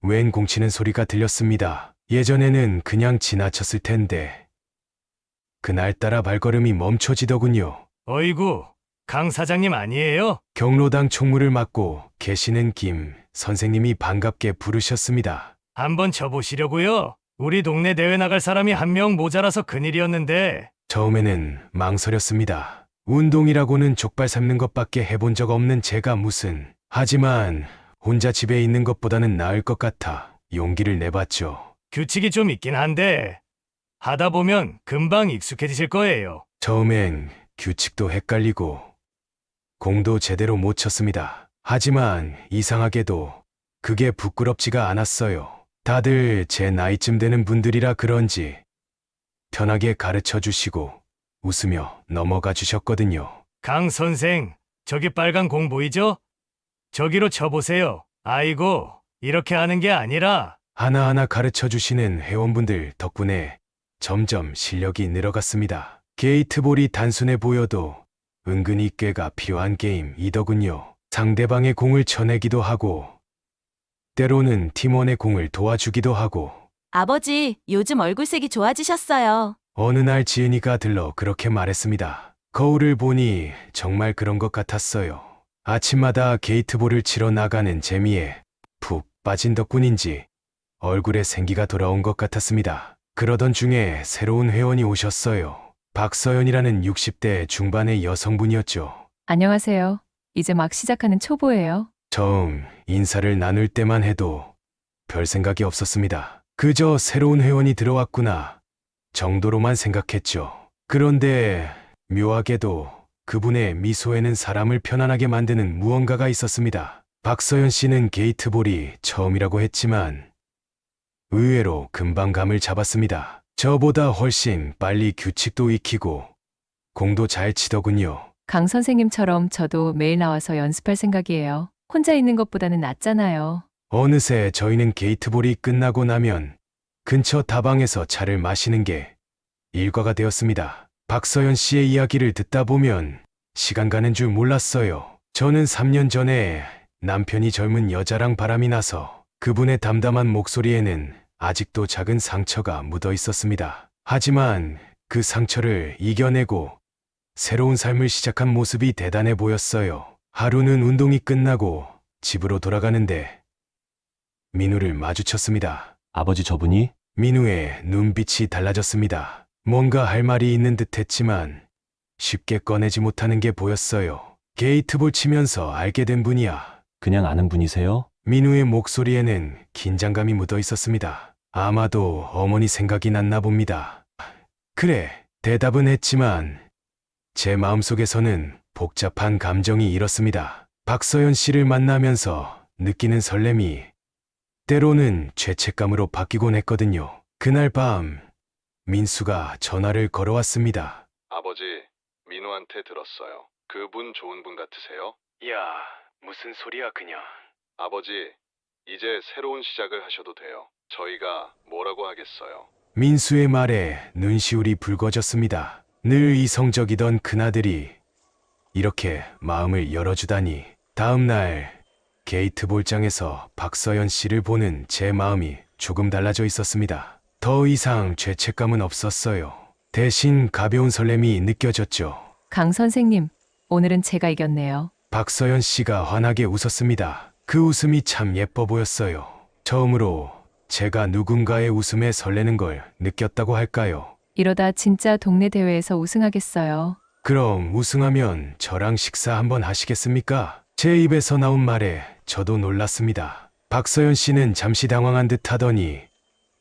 웬 공치는 소리가 들렸습니다. 예전에는 그냥 지나쳤을 텐데 그날따라 발걸음이 멈춰지더군요. 어이구, 강 사장님 아니에요? 경로당 총무를 맡고 계시는 김 선생님이 반갑게 부르셨습니다. 한번 쳐보시려고요? 우리 동네 대회 나갈 사람이 한 명 모자라서 큰일이었는데. 처음에는 망설였습니다. 운동이라고는 족발 삶는 것밖에 해본 적 없는 제가 무슨. 하지만 혼자 집에 있는 것보다는 나을 것 같아 용기를 내봤죠. 규칙이 좀 있긴 한데 하다 보면 금방 익숙해지실 거예요. 처음엔 규칙도 헷갈리고 공도 제대로 못 쳤습니다. 하지만 이상하게도 그게 부끄럽지가 않았어요. 다들 제 나이쯤 되는 분들이라 그런지 편하게 가르쳐 주시고 웃으며 넘어가 주셨거든요. 강 선생, 저기 빨간 공 보이죠? 저기로 쳐보세요. 아이고, 이렇게 하는 게 아니라. 하나하나 가르쳐 주시는 회원분들 덕분에 점점 실력이 늘어갔습니다. 게이트볼이 단순해 보여도 은근히 꾀가 필요한 게임이더군요. 상대방의 공을 쳐내기도 하고 때로는 팀원의 공을 도와주기도 하고. 아버지, 요즘 얼굴색이 좋아지셨어요. 어느 날 지은이가 들러 그렇게 말했습니다. 거울을 보니 정말 그런 것 같았어요. 아침마다 게이트볼을 치러 나가는 재미에 푹 빠진 덕분인지 얼굴에 생기가 돌아온 것 같았습니다. 그러던 중에 새로운 회원이 오셨어요. 박서연이라는 60대 중반의 여성분이었죠. 안녕하세요. 이제 막 시작하는 초보예요. 처음 인사를 나눌 때만 해도 별 생각이 없었습니다. 그저 새로운 회원이 들어왔구나 정도로만 생각했죠. 그런데 묘하게도 그분의 미소에는 사람을 편안하게 만드는 무언가가 있었습니다. 박서연 씨는 게이트볼이 처음이라고 했지만 의외로 금방 감을 잡았습니다. 저보다 훨씬 빨리 규칙도 익히고 공도 잘 치더군요. 강 선생님처럼 저도 매일 나와서 연습할 생각이에요. 혼자 있는 것보다는 낫잖아요. 어느새 저희는 게이트볼이 끝나고 나면 근처 다방에서 차를 마시는 게 일과가 되었습니다. 박서연 씨의 이야기를 듣다 보면 시간 가는 줄 몰랐어요. 저는 3년 전에 남편이 젊은 여자랑 바람이 나서 그분의 담담한 목소리에는 아직도 작은 상처가 묻어 있었습니다. 하지만 그 상처를 이겨내고 새로운 삶을 시작한 모습이 대단해 보였어요. 하루는 운동이 끝나고 집으로 돌아가는데 민우를 마주쳤습니다. 아버지 저분이? 민우의 눈빛이 달라졌습니다. 뭔가 할 말이 있는 듯 했지만 쉽게 꺼내지 못하는 게 보였어요. 게이트볼 치면서 알게 된 분이야. 그냥 아는 분이세요? 민우의 목소리에는 긴장감이 묻어 있었습니다. 아마도 어머니 생각이 났나 봅니다. 그래, 대답은 했지만 제 마음속에서는 복잡한 감정이 일었습니다. 박서연 씨를 만나면서 느끼는 설렘이 때로는 죄책감으로 바뀌곤 했거든요. 그날 밤 민수가 전화를 걸어왔습니다. 아버지, 민우한테 들었어요. 그분 좋은 분 같으세요? 야, 무슨 소리야 그냥. 아버지, 이제 새로운 시작을 하셔도 돼요. 저희가 뭐라고 하겠어요? 민수의 말에 눈시울이 붉어졌습니다. 늘 이성적이던 큰아들이 이렇게 마음을 열어주다니. 다음 날 게이트볼장에서 박서연 씨를 보는 제 마음이 조금 달라져 있었습니다. 더 이상 죄책감은 없었어요. 대신 가벼운 설렘이 느껴졌죠. 강 선생님, 오늘은 제가 이겼네요. 박서연 씨가 환하게 웃었습니다. 그 웃음이 참 예뻐 보였어요. 처음으로 제가 누군가의 웃음에 설레는 걸 느꼈다고 할까요? 이러다 진짜 동네 대회에서 우승하겠어요. 그럼 우승하면 저랑 식사 한번 하시겠습니까? 제 입에서 나온 말에 저도 놀랐습니다. 박서연 씨는 잠시 당황한 듯 하더니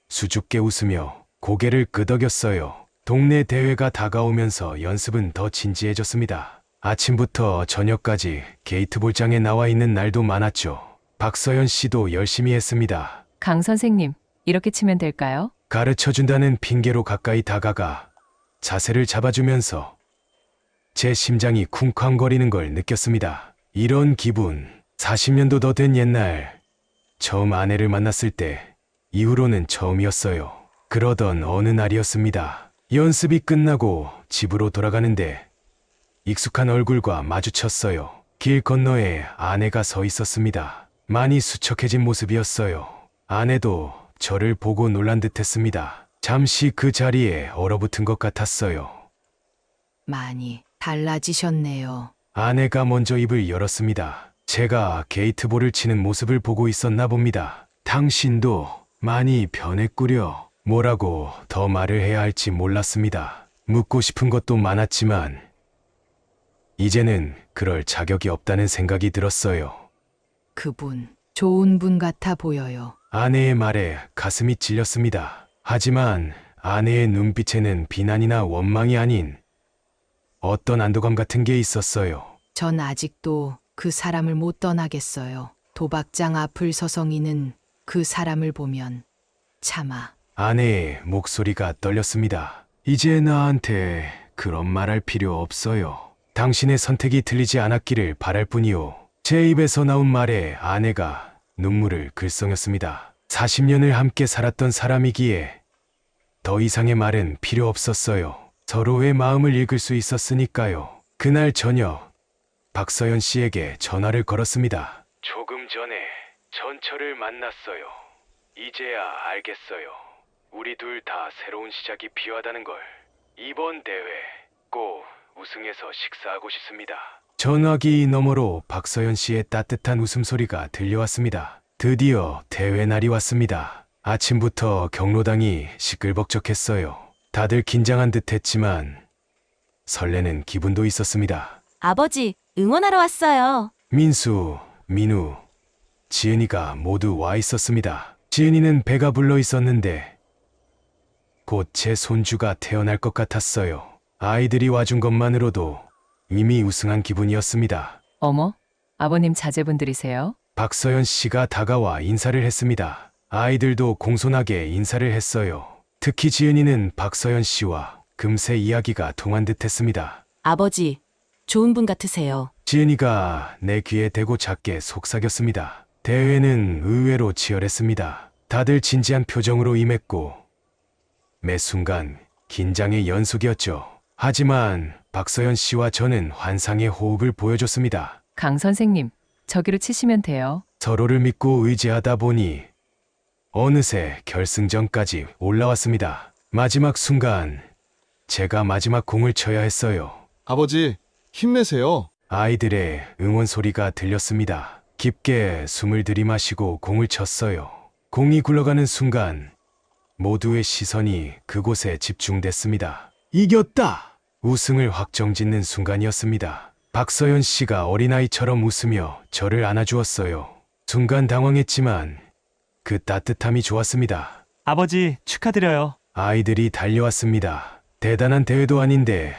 수줍게 웃으며 고개를 끄덕였어요. 동네 대회가 다가오면서 연습은 더 진지해졌습니다. 아침부터 저녁까지 게이트볼장에 나와 있는 날도 많았죠. 박서연 씨도 열심히 했습니다. 강 선생님, 이렇게 치면 될까요? 가르쳐준다는 핑계로 가까이 다가가 자세를 잡아주면서 제 심장이 쿵쾅거리는 걸 느꼈습니다. 이런 기분, 40년도 더 된 옛날 처음 아내를 만났을 때 이후로는 처음이었어요. 그러던 어느 날이었습니다. 연습이 끝나고 집으로 돌아가는데 익숙한 얼굴과 마주쳤어요. 길 건너에 아내가 서 있었습니다. 많이 수척해진 모습이었어요. 아내도 저를 보고 놀란 듯했습니다. 잠시 그 자리에 얼어붙은 것 같았어요. 많이 달라지셨네요. 아내가 먼저 입을 열었습니다. 제가 게이트볼을 치는 모습을 보고 있었나 봅니다. 당신도 많이 변했구려. 뭐라고 더 말을 해야 할지 몰랐습니다. 묻고 싶은 것도 많았지만 이제는 그럴 자격이 없다는 생각이 들었어요. 그분, 좋은 분 같아 보여요. 아내의 말에 가슴이 찔렸습니다. 하지만 아내의 눈빛에는 비난이나 원망이 아닌 어떤 안도감 같은 게 있었어요. 전 아직도 그 사람을 못 떠나겠어요. 도박장 앞을 서성이는 그 사람을 보면 차마. 아내의 목소리가 떨렸습니다. 이제 나한테 그런 말할 필요 없어요. 당신의 선택이 틀리지 않았기를 바랄 뿐이요. 제 입에서 나온 말에 아내가 눈물을 글썽였습니다. 40년을 함께 살았던 사람이기에 더 이상의 말은 필요 없었어요. 서로의 마음을 읽을 수 있었으니까요. 그날 저녁 박서연 씨에게 전화를 걸었습니다. 조금 전에 전철을 만났어요. 이제야 알겠어요. 우리 둘 다 새로운 시작이 필요하다는 걸. 이번 대회 꼭 우승해서 식사하고 싶습니다. 전화기 너머로 박서연 씨의 따뜻한 웃음소리가 들려왔습니다. 드디어 대회 날이 왔습니다. 아침부터 경로당이 시끌벅적했어요. 다들 긴장한 듯 했지만 설레는 기분도 있었습니다. 아버지, 응원하러 왔어요. 민수, 민우, 지은이가 모두 와 있었습니다. 지은이는 배가 불러 있었는데 곧 제 손주가 태어날 것 같았어요. 아이들이 와준 것만으로도 이미 우승한 기분이었습니다. 어머, 아버님 자제분들이세요? 박서연 씨가 다가와 인사를 했습니다. 아이들도 공손하게 인사를 했어요. 특히 지은이는 박서연 씨와 금세 이야기가 통한 듯 했습니다. 아버지, 좋은 분 같으세요. 지은이가 내 귀에 대고 작게 속삭였습니다. 대회는 의외로 치열했습니다. 다들 진지한 표정으로 임했고 매 순간 긴장의 연속이었죠. 하지만 박서연 씨와 저는 환상의 호흡을 보여줬습니다. 강 선생님, 저기로 치시면 돼요. 서로를 믿고 의지하다 보니 어느새 결승전까지 올라왔습니다. 마지막 순간 제가 마지막 공을 쳐야 했어요. 아버지, 힘내세요. 아이들의 응원 소리가 들렸습니다. 깊게 숨을 들이마시고 공을 쳤어요. 공이 굴러가는 순간 모두의 시선이 그곳에 집중됐습니다. 이겼다! 우승을 확정짓는 순간이었습니다. 박서연 씨가 어린아이처럼 웃으며 저를 안아주었어요. 순간 당황했지만 그 따뜻함이 좋았습니다. 아버지, 축하드려요. 아이들이 달려왔습니다. 대단한 대회도 아닌데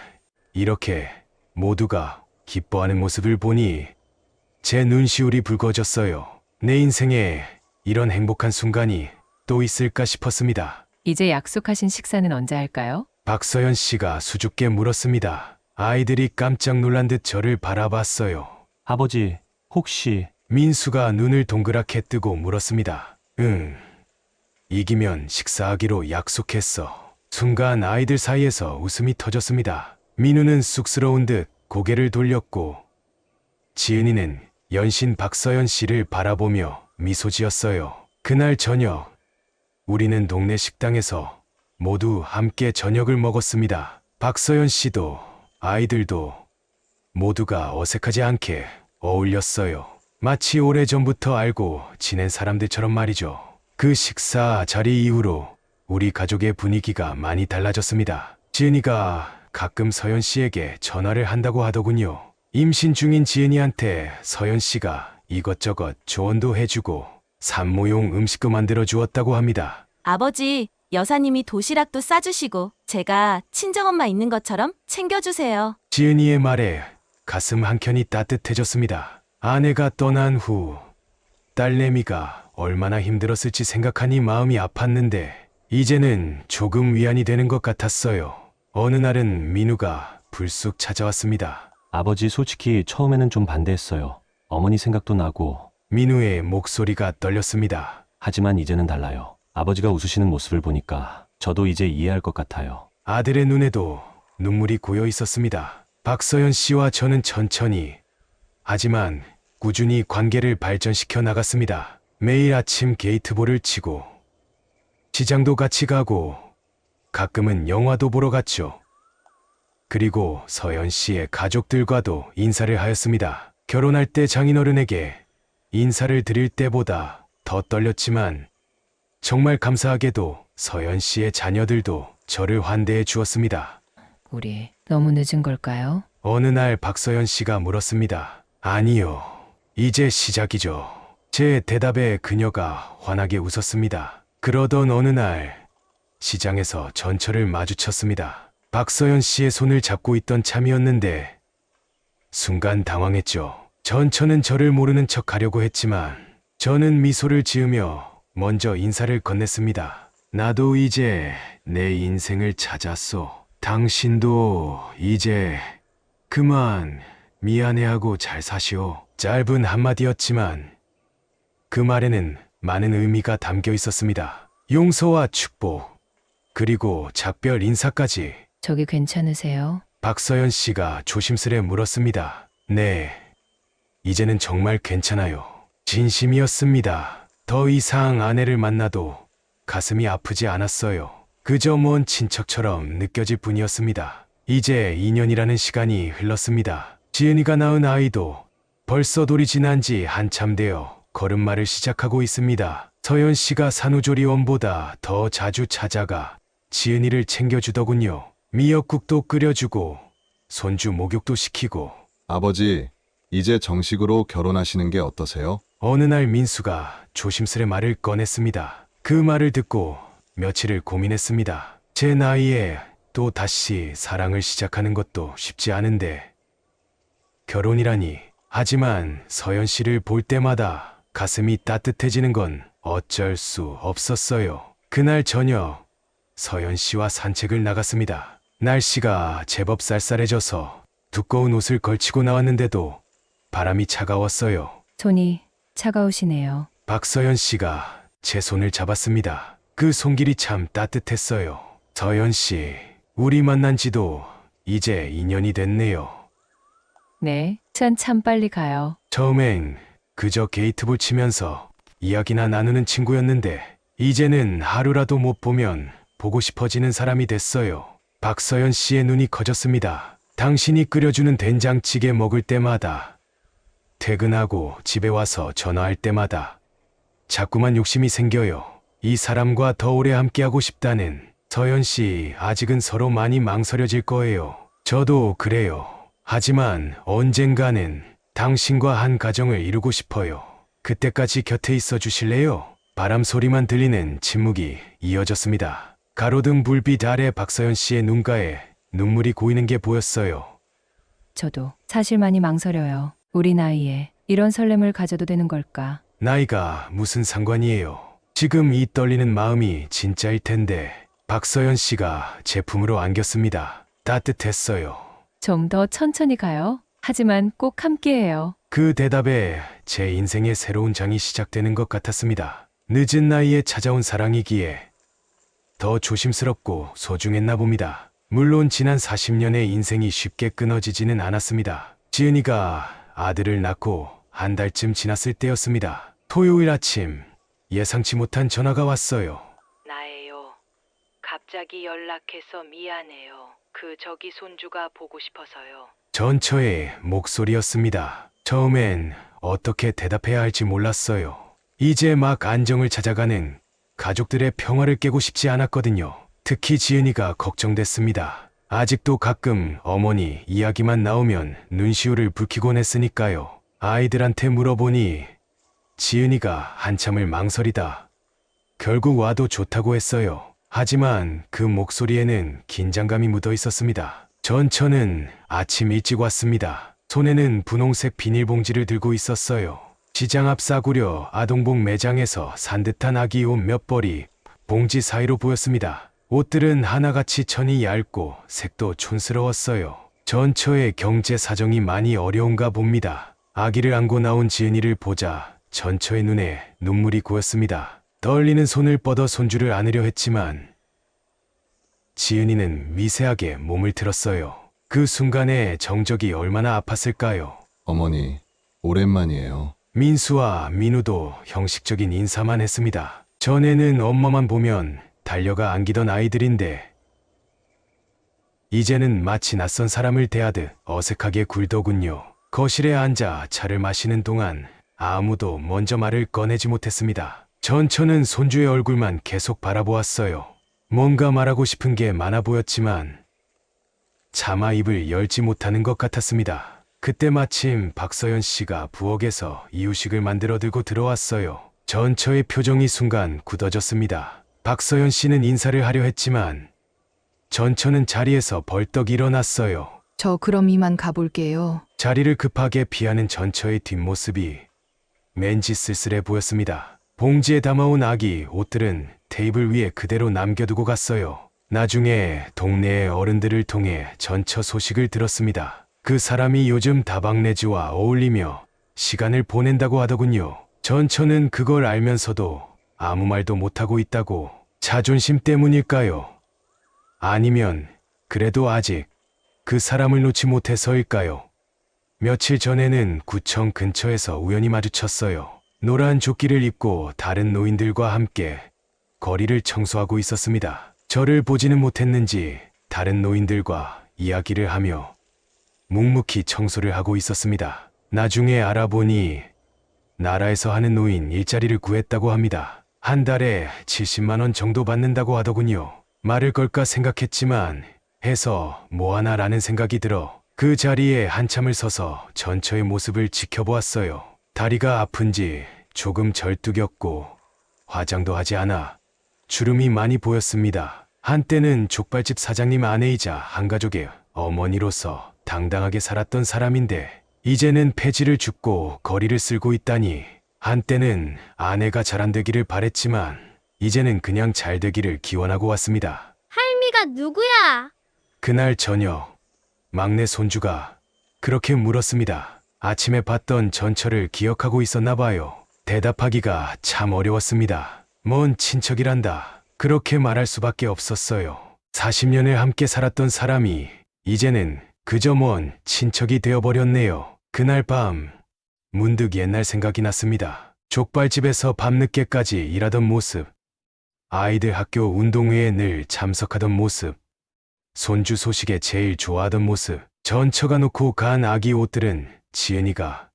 이렇게 모두가 기뻐하는 모습을 보니 제 눈시울이 붉어졌어요. 내 인생에 이런 행복한 순간이 또 있을까 싶었습니다. 이제 약속하신 식사는 언제 할까요? 박서연 씨가 수줍게 물었습니다. 아이들이 깜짝 놀란 듯 저를 바라봤어요. 아버지, 혹시 민수가 눈을 동그랗게 뜨고 물었습니다. 응. 이기면 식사하기로 약속했어. 순간 아이들 사이에서 웃음이 터졌습니다. 민우는 쑥스러운 듯 고개를 돌렸고 지은이는 연신 박서연 씨를 바라보며 미소 지었어요. 그날 저녁 우리는 동네 식당에서 모두 함께 저녁을 먹었습니다. 박서연 씨도 아이들도 모두가 어색하지 않게 어울렸어요. 마치 오래전부터 알고 지낸 사람들처럼 말이죠. 그 식사 자리 이후로 우리 가족의 분위기가 많이 달라졌습니다. 지은이가 가끔 서연 씨에게 전화를 한다고 하더군요. 임신 중인 지은이한테 서연 씨가 이것저것 조언도 해주고 산모용 음식도 만들어 주었다고 합니다. 아버지, 여사님이 도시락도 싸주시고 제가 친정엄마 있는 것처럼 챙겨주세요. 지은이의 말에 가슴 한켠이 따뜻해졌습니다. 아내가 떠난 후 딸내미가 얼마나 힘들었을지 생각하니 마음이 아팠는데 이제는 조금 위안이 되는 것 같았어요. 어느 날은 민우가 불쑥 찾아왔습니다. 아버지 솔직히 처음에는 좀 반대했어요. 어머니 생각도 나고. 민우의 목소리가 떨렸습니다. 하지만 이제는 달라요. 아버지가 웃으시는 모습을 보니까 저도 이제 이해할 것 같아요. 아들의 눈에도 눈물이 고여 있었습니다. 박서연 씨와 저는 천천히 하지만 꾸준히 관계를 발전시켜 나갔습니다. 매일 아침 게이트볼을 치고 시장도 같이 가고 가끔은 영화도 보러 갔죠. 그리고 서연 씨의 가족들과도 인사를 하였습니다. 결혼할 때 장인어른에게 인사를 드릴 때보다 더 떨렸지만 정말 감사하게도 서연 씨의 자녀들도 저를 환대해 주었습니다. 우리 너무 늦은 걸까요? 어느 날 박서연 씨가 물었습니다. 아니요. 이제 시작이죠. 제 대답에 그녀가 환하게 웃었습니다. 그러던 어느 날 시장에서 전철을 마주쳤습니다. 박서연 씨의 손을 잡고 있던 참이었는데 순간 당황했죠. 전처는 저를 모르는 척 하려고 했지만 저는 미소를 지으며 먼저 인사를 건넸습니다. 나도 이제 내 인생을 찾았소. 당신도 이제 그만 미안해하고 잘 사시오. 짧은 한마디였지만 그 말에는 많은 의미가 담겨 있었습니다. 용서와 축복, 그리고 작별 인사까지. 저기 괜찮으세요? 박서연 씨가 조심스레 물었습니다. 네, 이제는 정말 괜찮아요. 진심이었습니다. 더 이상 아내를 만나도 가슴이 아프지 않았어요. 그저 먼 친척처럼 느껴질 뿐이었습니다. 이제 2년이라는 시간이 흘렀습니다. 지은이가 낳은 아이도 벌써 돌이 지난 지 한참 되어 걸음마를 시작하고 있습니다. 서연 씨가 산후조리원보다 더 자주 찾아가 지은이를 챙겨주더군요. 미역국도 끓여주고 손주 목욕도 시키고. 아버지, 이제 정식으로 결혼하시는 게 어떠세요? 어느 날 민수가 조심스레 말을 꺼냈습니다. 그 말을 듣고 며칠을 고민했습니다. 제 나이에 또 다시 사랑을 시작하는 것도 쉽지 않은데 결혼이라니. 하지만 서연 씨를 볼 때마다 가슴이 따뜻해지는 건 어쩔 수 없었어요. 그날 저녁 서연 씨와 산책을 나갔습니다. 날씨가 제법 쌀쌀해져서 두꺼운 옷을 걸치고 나왔는데도 바람이 차가웠어요. 손이 차가우시네요. 박서연 씨가 제 손을 잡았습니다. 그 손길이 참 따뜻했어요. 서연 씨, 우리 만난 지도 이제 2년이 됐네요. 네, 시간 참 빨리 가요. 처음엔 그저 게이트볼 치면서 이야기나 나누는 친구였는데 이제는 하루라도 못 보면 보고 싶어지는 사람이 됐어요. 박서연 씨의 눈이 커졌습니다. 당신이 끓여주는 된장찌개 먹을 때마다, 퇴근하고 집에 와서 전화할 때마다 자꾸만 욕심이 생겨요. 이 사람과 더 오래 함께하고 싶다는. 서연 씨, 아직은 서로 많이 망설여질 거예요. 저도 그래요. 하지만 언젠가는 당신과 한 가정을 이루고 싶어요. 그때까지 곁에 있어 주실래요? 바람 소리만 들리는 침묵이 이어졌습니다. 가로등 불빛 아래 박서연 씨의 눈가에 눈물이 고이는 게 보였어요. 저도 사실 많이 망설여요. 우리 나이에 이런 설렘을 가져도 되는 걸까? 나이가 무슨 상관이에요. 지금 이 떨리는 마음이 진짜일 텐데. 박서연 씨가 제 품으로 안겼습니다. 따뜻했어요. 좀 더 천천히 가요. 하지만 꼭 함께해요. 그 대답에 제 인생의 새로운 장이 시작되는 것 같았습니다. 늦은 나이에 찾아온 사랑이기에 더 조심스럽고 소중했나 봅니다. 물론 지난 40년의 인생이 쉽게 끊어지지는 않았습니다. 지은이가 아들을 낳고 한 달쯤 지났을 때였습니다. 토요일 아침 예상치 못한 전화가 왔어요. 나예요. 갑자기 연락해서 미안해요. 저기 손주가 보고 싶어서요. 전처의 목소리였습니다. 처음엔 어떻게 대답해야 할지 몰랐어요. 이제 막 안정을 찾아가는 가족들의 평화를 깨고 싶지 않았거든요. 특히 지은이가 걱정됐습니다. 아직도 가끔 어머니 이야기만 나오면 눈시울을 붉히곤 했으니까요. 아이들한테 물어보니 지은이가 한참을 망설이다 결국 와도 좋다고 했어요. 하지만 그 목소리에는 긴장감이 묻어 있었습니다. 전처는 아침 일찍 왔습니다. 손에는 분홍색 비닐봉지를 들고 있었어요. 시장 앞 싸구려 아동복 매장에서 산 듯한 아기 옷 몇 벌이 봉지 사이로 보였습니다. 옷들은 하나같이 천이 얇고 색도 촌스러웠어요. 전처의 경제 사정이 많이 어려운가 봅니다. 아기를 안고 나온 지은이를 보자 전처의 눈에 눈물이 고였습니다. 떨리는 손을 뻗어 손주를 안으려 했지만 지은이는 미세하게 몸을 틀었어요. 그 순간에 정적이 얼마나 아팠을까요? 어머니, 오랜만이에요. 민수와 민우도 형식적인 인사만 했습니다. 전에는 엄마만 보면 달려가 안기던 아이들인데 이제는 마치 낯선 사람을 대하듯 어색하게 굴더군요. 거실에 앉아 차를 마시는 동안 아무도 먼저 말을 꺼내지 못했습니다. 전처는 손주의 얼굴만 계속 바라보았어요. 뭔가 말하고 싶은 게 많아 보였지만 차마 입을 열지 못하는 것 같았습니다. 그때 마침 박서연 씨가 부엌에서 이유식을 만들어 들고 들어왔어요. 전처의 표정이 순간 굳어졌습니다. 박서연 씨는 인사를 하려 했지만 전처는 자리에서 벌떡 일어났어요. 저 그럼 이만 가볼게요. 자리를 급하게 피하는 전처의 뒷모습이 왠지 쓸쓸해 보였습니다. 봉지에 담아온 아기 옷들은 테이블 위에 그대로 남겨두고 갔어요. 나중에 동네의 어른들을 통해 전처 소식을 들었습니다. 그 사람이 요즘 다방내지와 어울리며 시간을 보낸다고 하더군요. 전처는 그걸 알면서도 아무 말도 못하고 있다고. 자존심 때문일까요? 아니면 그래도 아직 그 사람을 놓지 못해서일까요? 며칠 전에는 구청 근처에서 우연히 마주쳤어요. 노란 조끼를 입고 다른 노인들과 함께 거리를 청소하고 있었습니다. 저를 보지는 못했는지 다른 노인들과 이야기를 하며 묵묵히 청소를 하고 있었습니다. 나중에 알아보니 나라에서 하는 노인 일자리를 구했다고 합니다. 한 달에 70만 원 정도 받는다고 하더군요. 말을 걸까 생각했지만 해서 뭐하나라는 생각이 들어 그 자리에 한참을 서서 전처의 모습을 지켜보았어요. 다리가 아픈지 조금 절뚝였고 화장도 하지 않아 주름이 많이 보였습니다. 한때는 족발집 사장님 아내이자 한 가족의 어머니로서 당당하게 살았던 사람인데 이제는 폐지를 줍고 거리를 쓸고 있다니. 한때는 아내가 잘 안 되기를 바랬지만 이제는 그냥 잘 되기를 기원하고 왔습니다. 할미가 누구야? 그날 저녁 막내 손주가 그렇게 물었습니다. 아침에 봤던 전처를 기억하고 있었나 봐요. 대답하기가 참 어려웠습니다. 뭔 친척이란다. 그렇게 말할 수밖에 없었어요. 40년을 함께 살았던 사람이 이제는 그저 먼 친척이 되어버렸네요. 그날 밤 문득 옛날 생각이 났습니다. 족발집에서 밤늦게까지 일하던 모습, 아이들 학교 운동회에 늘 참석하던 모습, 손주 소식에 제일 좋아하던 모습, 전처가 놓고 간 아기 옷들은 지은이가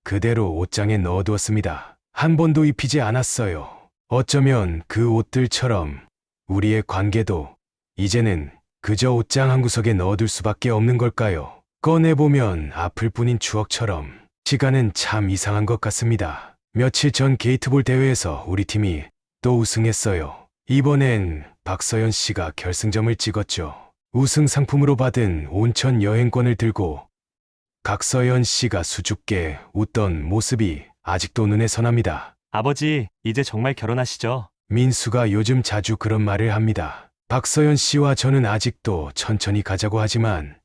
그대로 옷장에 넣어두었습니다. 한 번도 입히지 않았어요. 어쩌면 그 옷들처럼 우리의 관계도 이제는 그저 옷장 한 구석에 넣어둘 수밖에 없는 걸까요? 꺼내보면 아플 뿐인 추억처럼. 시간은 참 이상한 것 같습니다. 며칠 전 게이트볼 대회에서 우리 팀이 또 우승했어요. 이번엔 박서연 씨가 결승점을 찍었죠. 우승 상품으로 받은 온천 여행권을 들고 박서연 씨가 수줍게 웃던 모습이 아직도 눈에 선합니다. 아버지, 이제 정말 결혼하시죠? 민수가 요즘 자주 그런 말을 합니다. 박서연 씨와 저는 아직도 천천히 가자고 하지만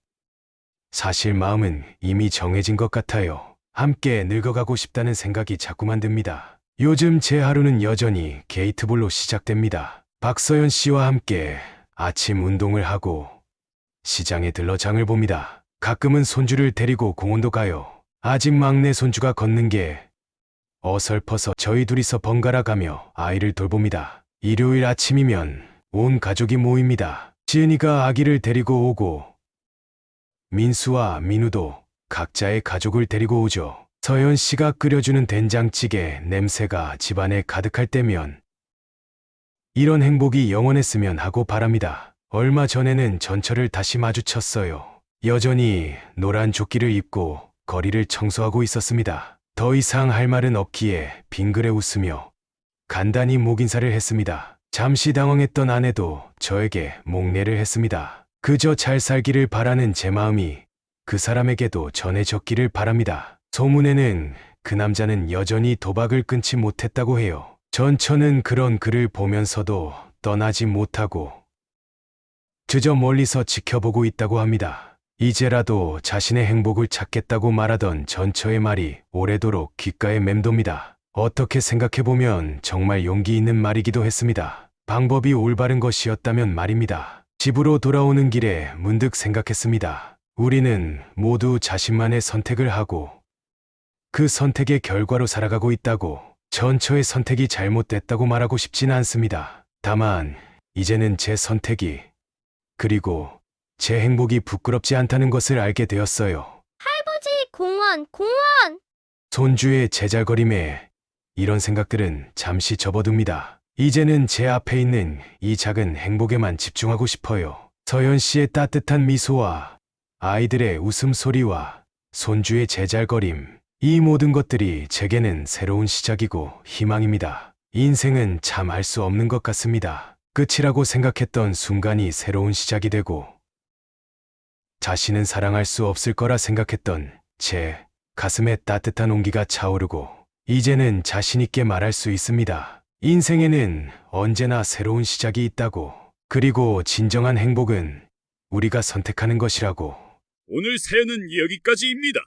사실 마음은 이미 정해진 것 같아요. 함께 늙어가고 싶다는 생각이 자꾸만 듭니다. 요즘 제 하루는 여전히 게이트볼로 시작됩니다. 박서연 씨와 함께 아침 운동을 하고 시장에 들러 장을 봅니다. 가끔은 손주를 데리고 공원도 가요. 아직 막내 손주가 걷는 게 어설퍼서 저희 둘이서 번갈아 가며 아이를 돌봅니다. 일요일 아침이면 온 가족이 모입니다. 지은이가 아기를 데리고 오고 민수와 민우도 각자의 가족을 데리고 오죠. 서연 씨가 끓여주는 된장찌개 냄새가 집안에 가득할 때면 이런 행복이 영원했으면 하고 바랍니다. 얼마 전에는 전처를 다시 마주쳤어요. 여전히 노란 조끼를 입고 거리를 청소하고 있었습니다. 더 이상 할 말은 없기에 빙그레 웃으며 간단히 목인사를 했습니다. 잠시 당황했던 아내도 저에게 목례를 했습니다. 그저 잘 살기를 바라는 제 마음이 그 사람에게도 전해졌기를 바랍니다. 소문에는 그 남자는 여전히 도박을 끊지 못했다고 해요. 전처는 그런 글을 보면서도 떠나지 못하고 그저 멀리서 지켜보고 있다고 합니다. 이제라도 자신의 행복을 찾겠다고 말하던 전처의 말이 오래도록 귓가에 맴돕니다. 어떻게 생각해보면 정말 용기 있는 말이기도 했습니다. 방법이 올바른 것이었다면 말입니다. 집으로 돌아오는 길에 문득 생각했습니다. 우리는 모두 자신만의 선택을 하고 그 선택의 결과로 살아가고 있다고. 전처의 선택이 잘못됐다고 말하고 싶지는 않습니다. 다만 이제는 제 선택이 그리고 제 행복이 부끄럽지 않다는 것을 알게 되었어요. 할아버지, 공원! 손주의 제잘거림에 이런 생각들은 잠시 접어둡니다. 이제는 제 앞에 있는 이 작은 행복에만 집중하고 싶어요. 서연 씨의 따뜻한 미소와 아이들의 웃음소리와 손주의 제잘거림, 이 모든 것들이 제게는 새로운 시작이고 희망입니다. 인생은 참 알 수 없는 것 같습니다. 끝이라고 생각했던 순간이 새로운 시작이 되고, 자신은 사랑할 수 없을 거라 생각했던 제 가슴에 따뜻한 온기가 차오르고, 이제는 자신있게 말할 수 있습니다. 인생에는 언제나 새로운 시작이 있다고, 그리고 진정한 행복은 우리가 선택하는 것이라고. 오늘 사연은 여기까지입니다.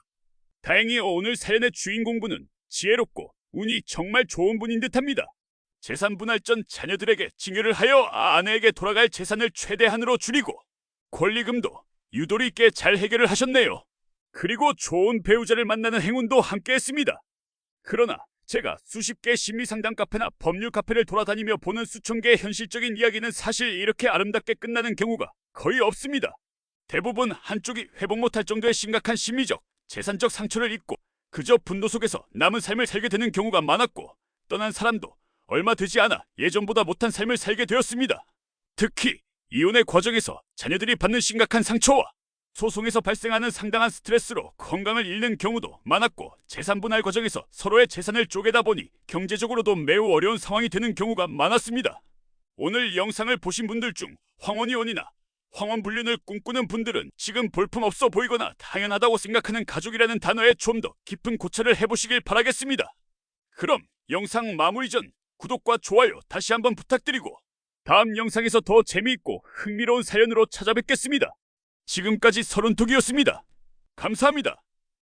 다행히 오늘 사연의 주인공분은 지혜롭고 운이 정말 좋은 분인 듯합니다. 재산 분할 전 자녀들에게 증여를 하여 아내에게 돌아갈 재산을 최대한으로 줄이고 권리금도 유도리 있게 잘 해결을 하셨네요. 그리고 좋은 배우자를 만나는 행운도 함께했습니다. 그러나 제가 수십 개 심리상담 카페나 법률 카페를 돌아다니며 보는 수천 개의 현실적인 이야기는 사실 이렇게 아름답게 끝나는 경우가 거의 없습니다. 대부분 한쪽이 회복 못할 정도의 심각한 심리적, 재산적 상처를 입고 그저 분노 속에서 남은 삶을 살게 되는 경우가 많았고, 떠난 사람도 얼마 되지 않아 예전보다 못한 삶을 살게 되었습니다. 특히 이혼의 과정에서 자녀들이 받는 심각한 상처와 소송에서 발생하는 상당한 스트레스로 건강을 잃는 경우도 많았고, 재산 분할 과정에서 서로의 재산을 쪼개다 보니 경제적으로도 매우 어려운 상황이 되는 경우가 많았습니다. 오늘 영상을 보신 분들 중 황혼이혼이나 황혼불륜을 꿈꾸는 분들은 지금 볼품없어 보이거나 당연하다고 생각하는 가족이라는 단어에 좀 더 깊은 고찰을 해보시길 바라겠습니다. 그럼 영상 마무리 전 구독과 좋아요 다시 한번 부탁드리고 다음 영상에서 더 재미있고 흥미로운 사연으로 찾아뵙겠습니다. 지금까지 서른톡이었습니다. 감사합니다.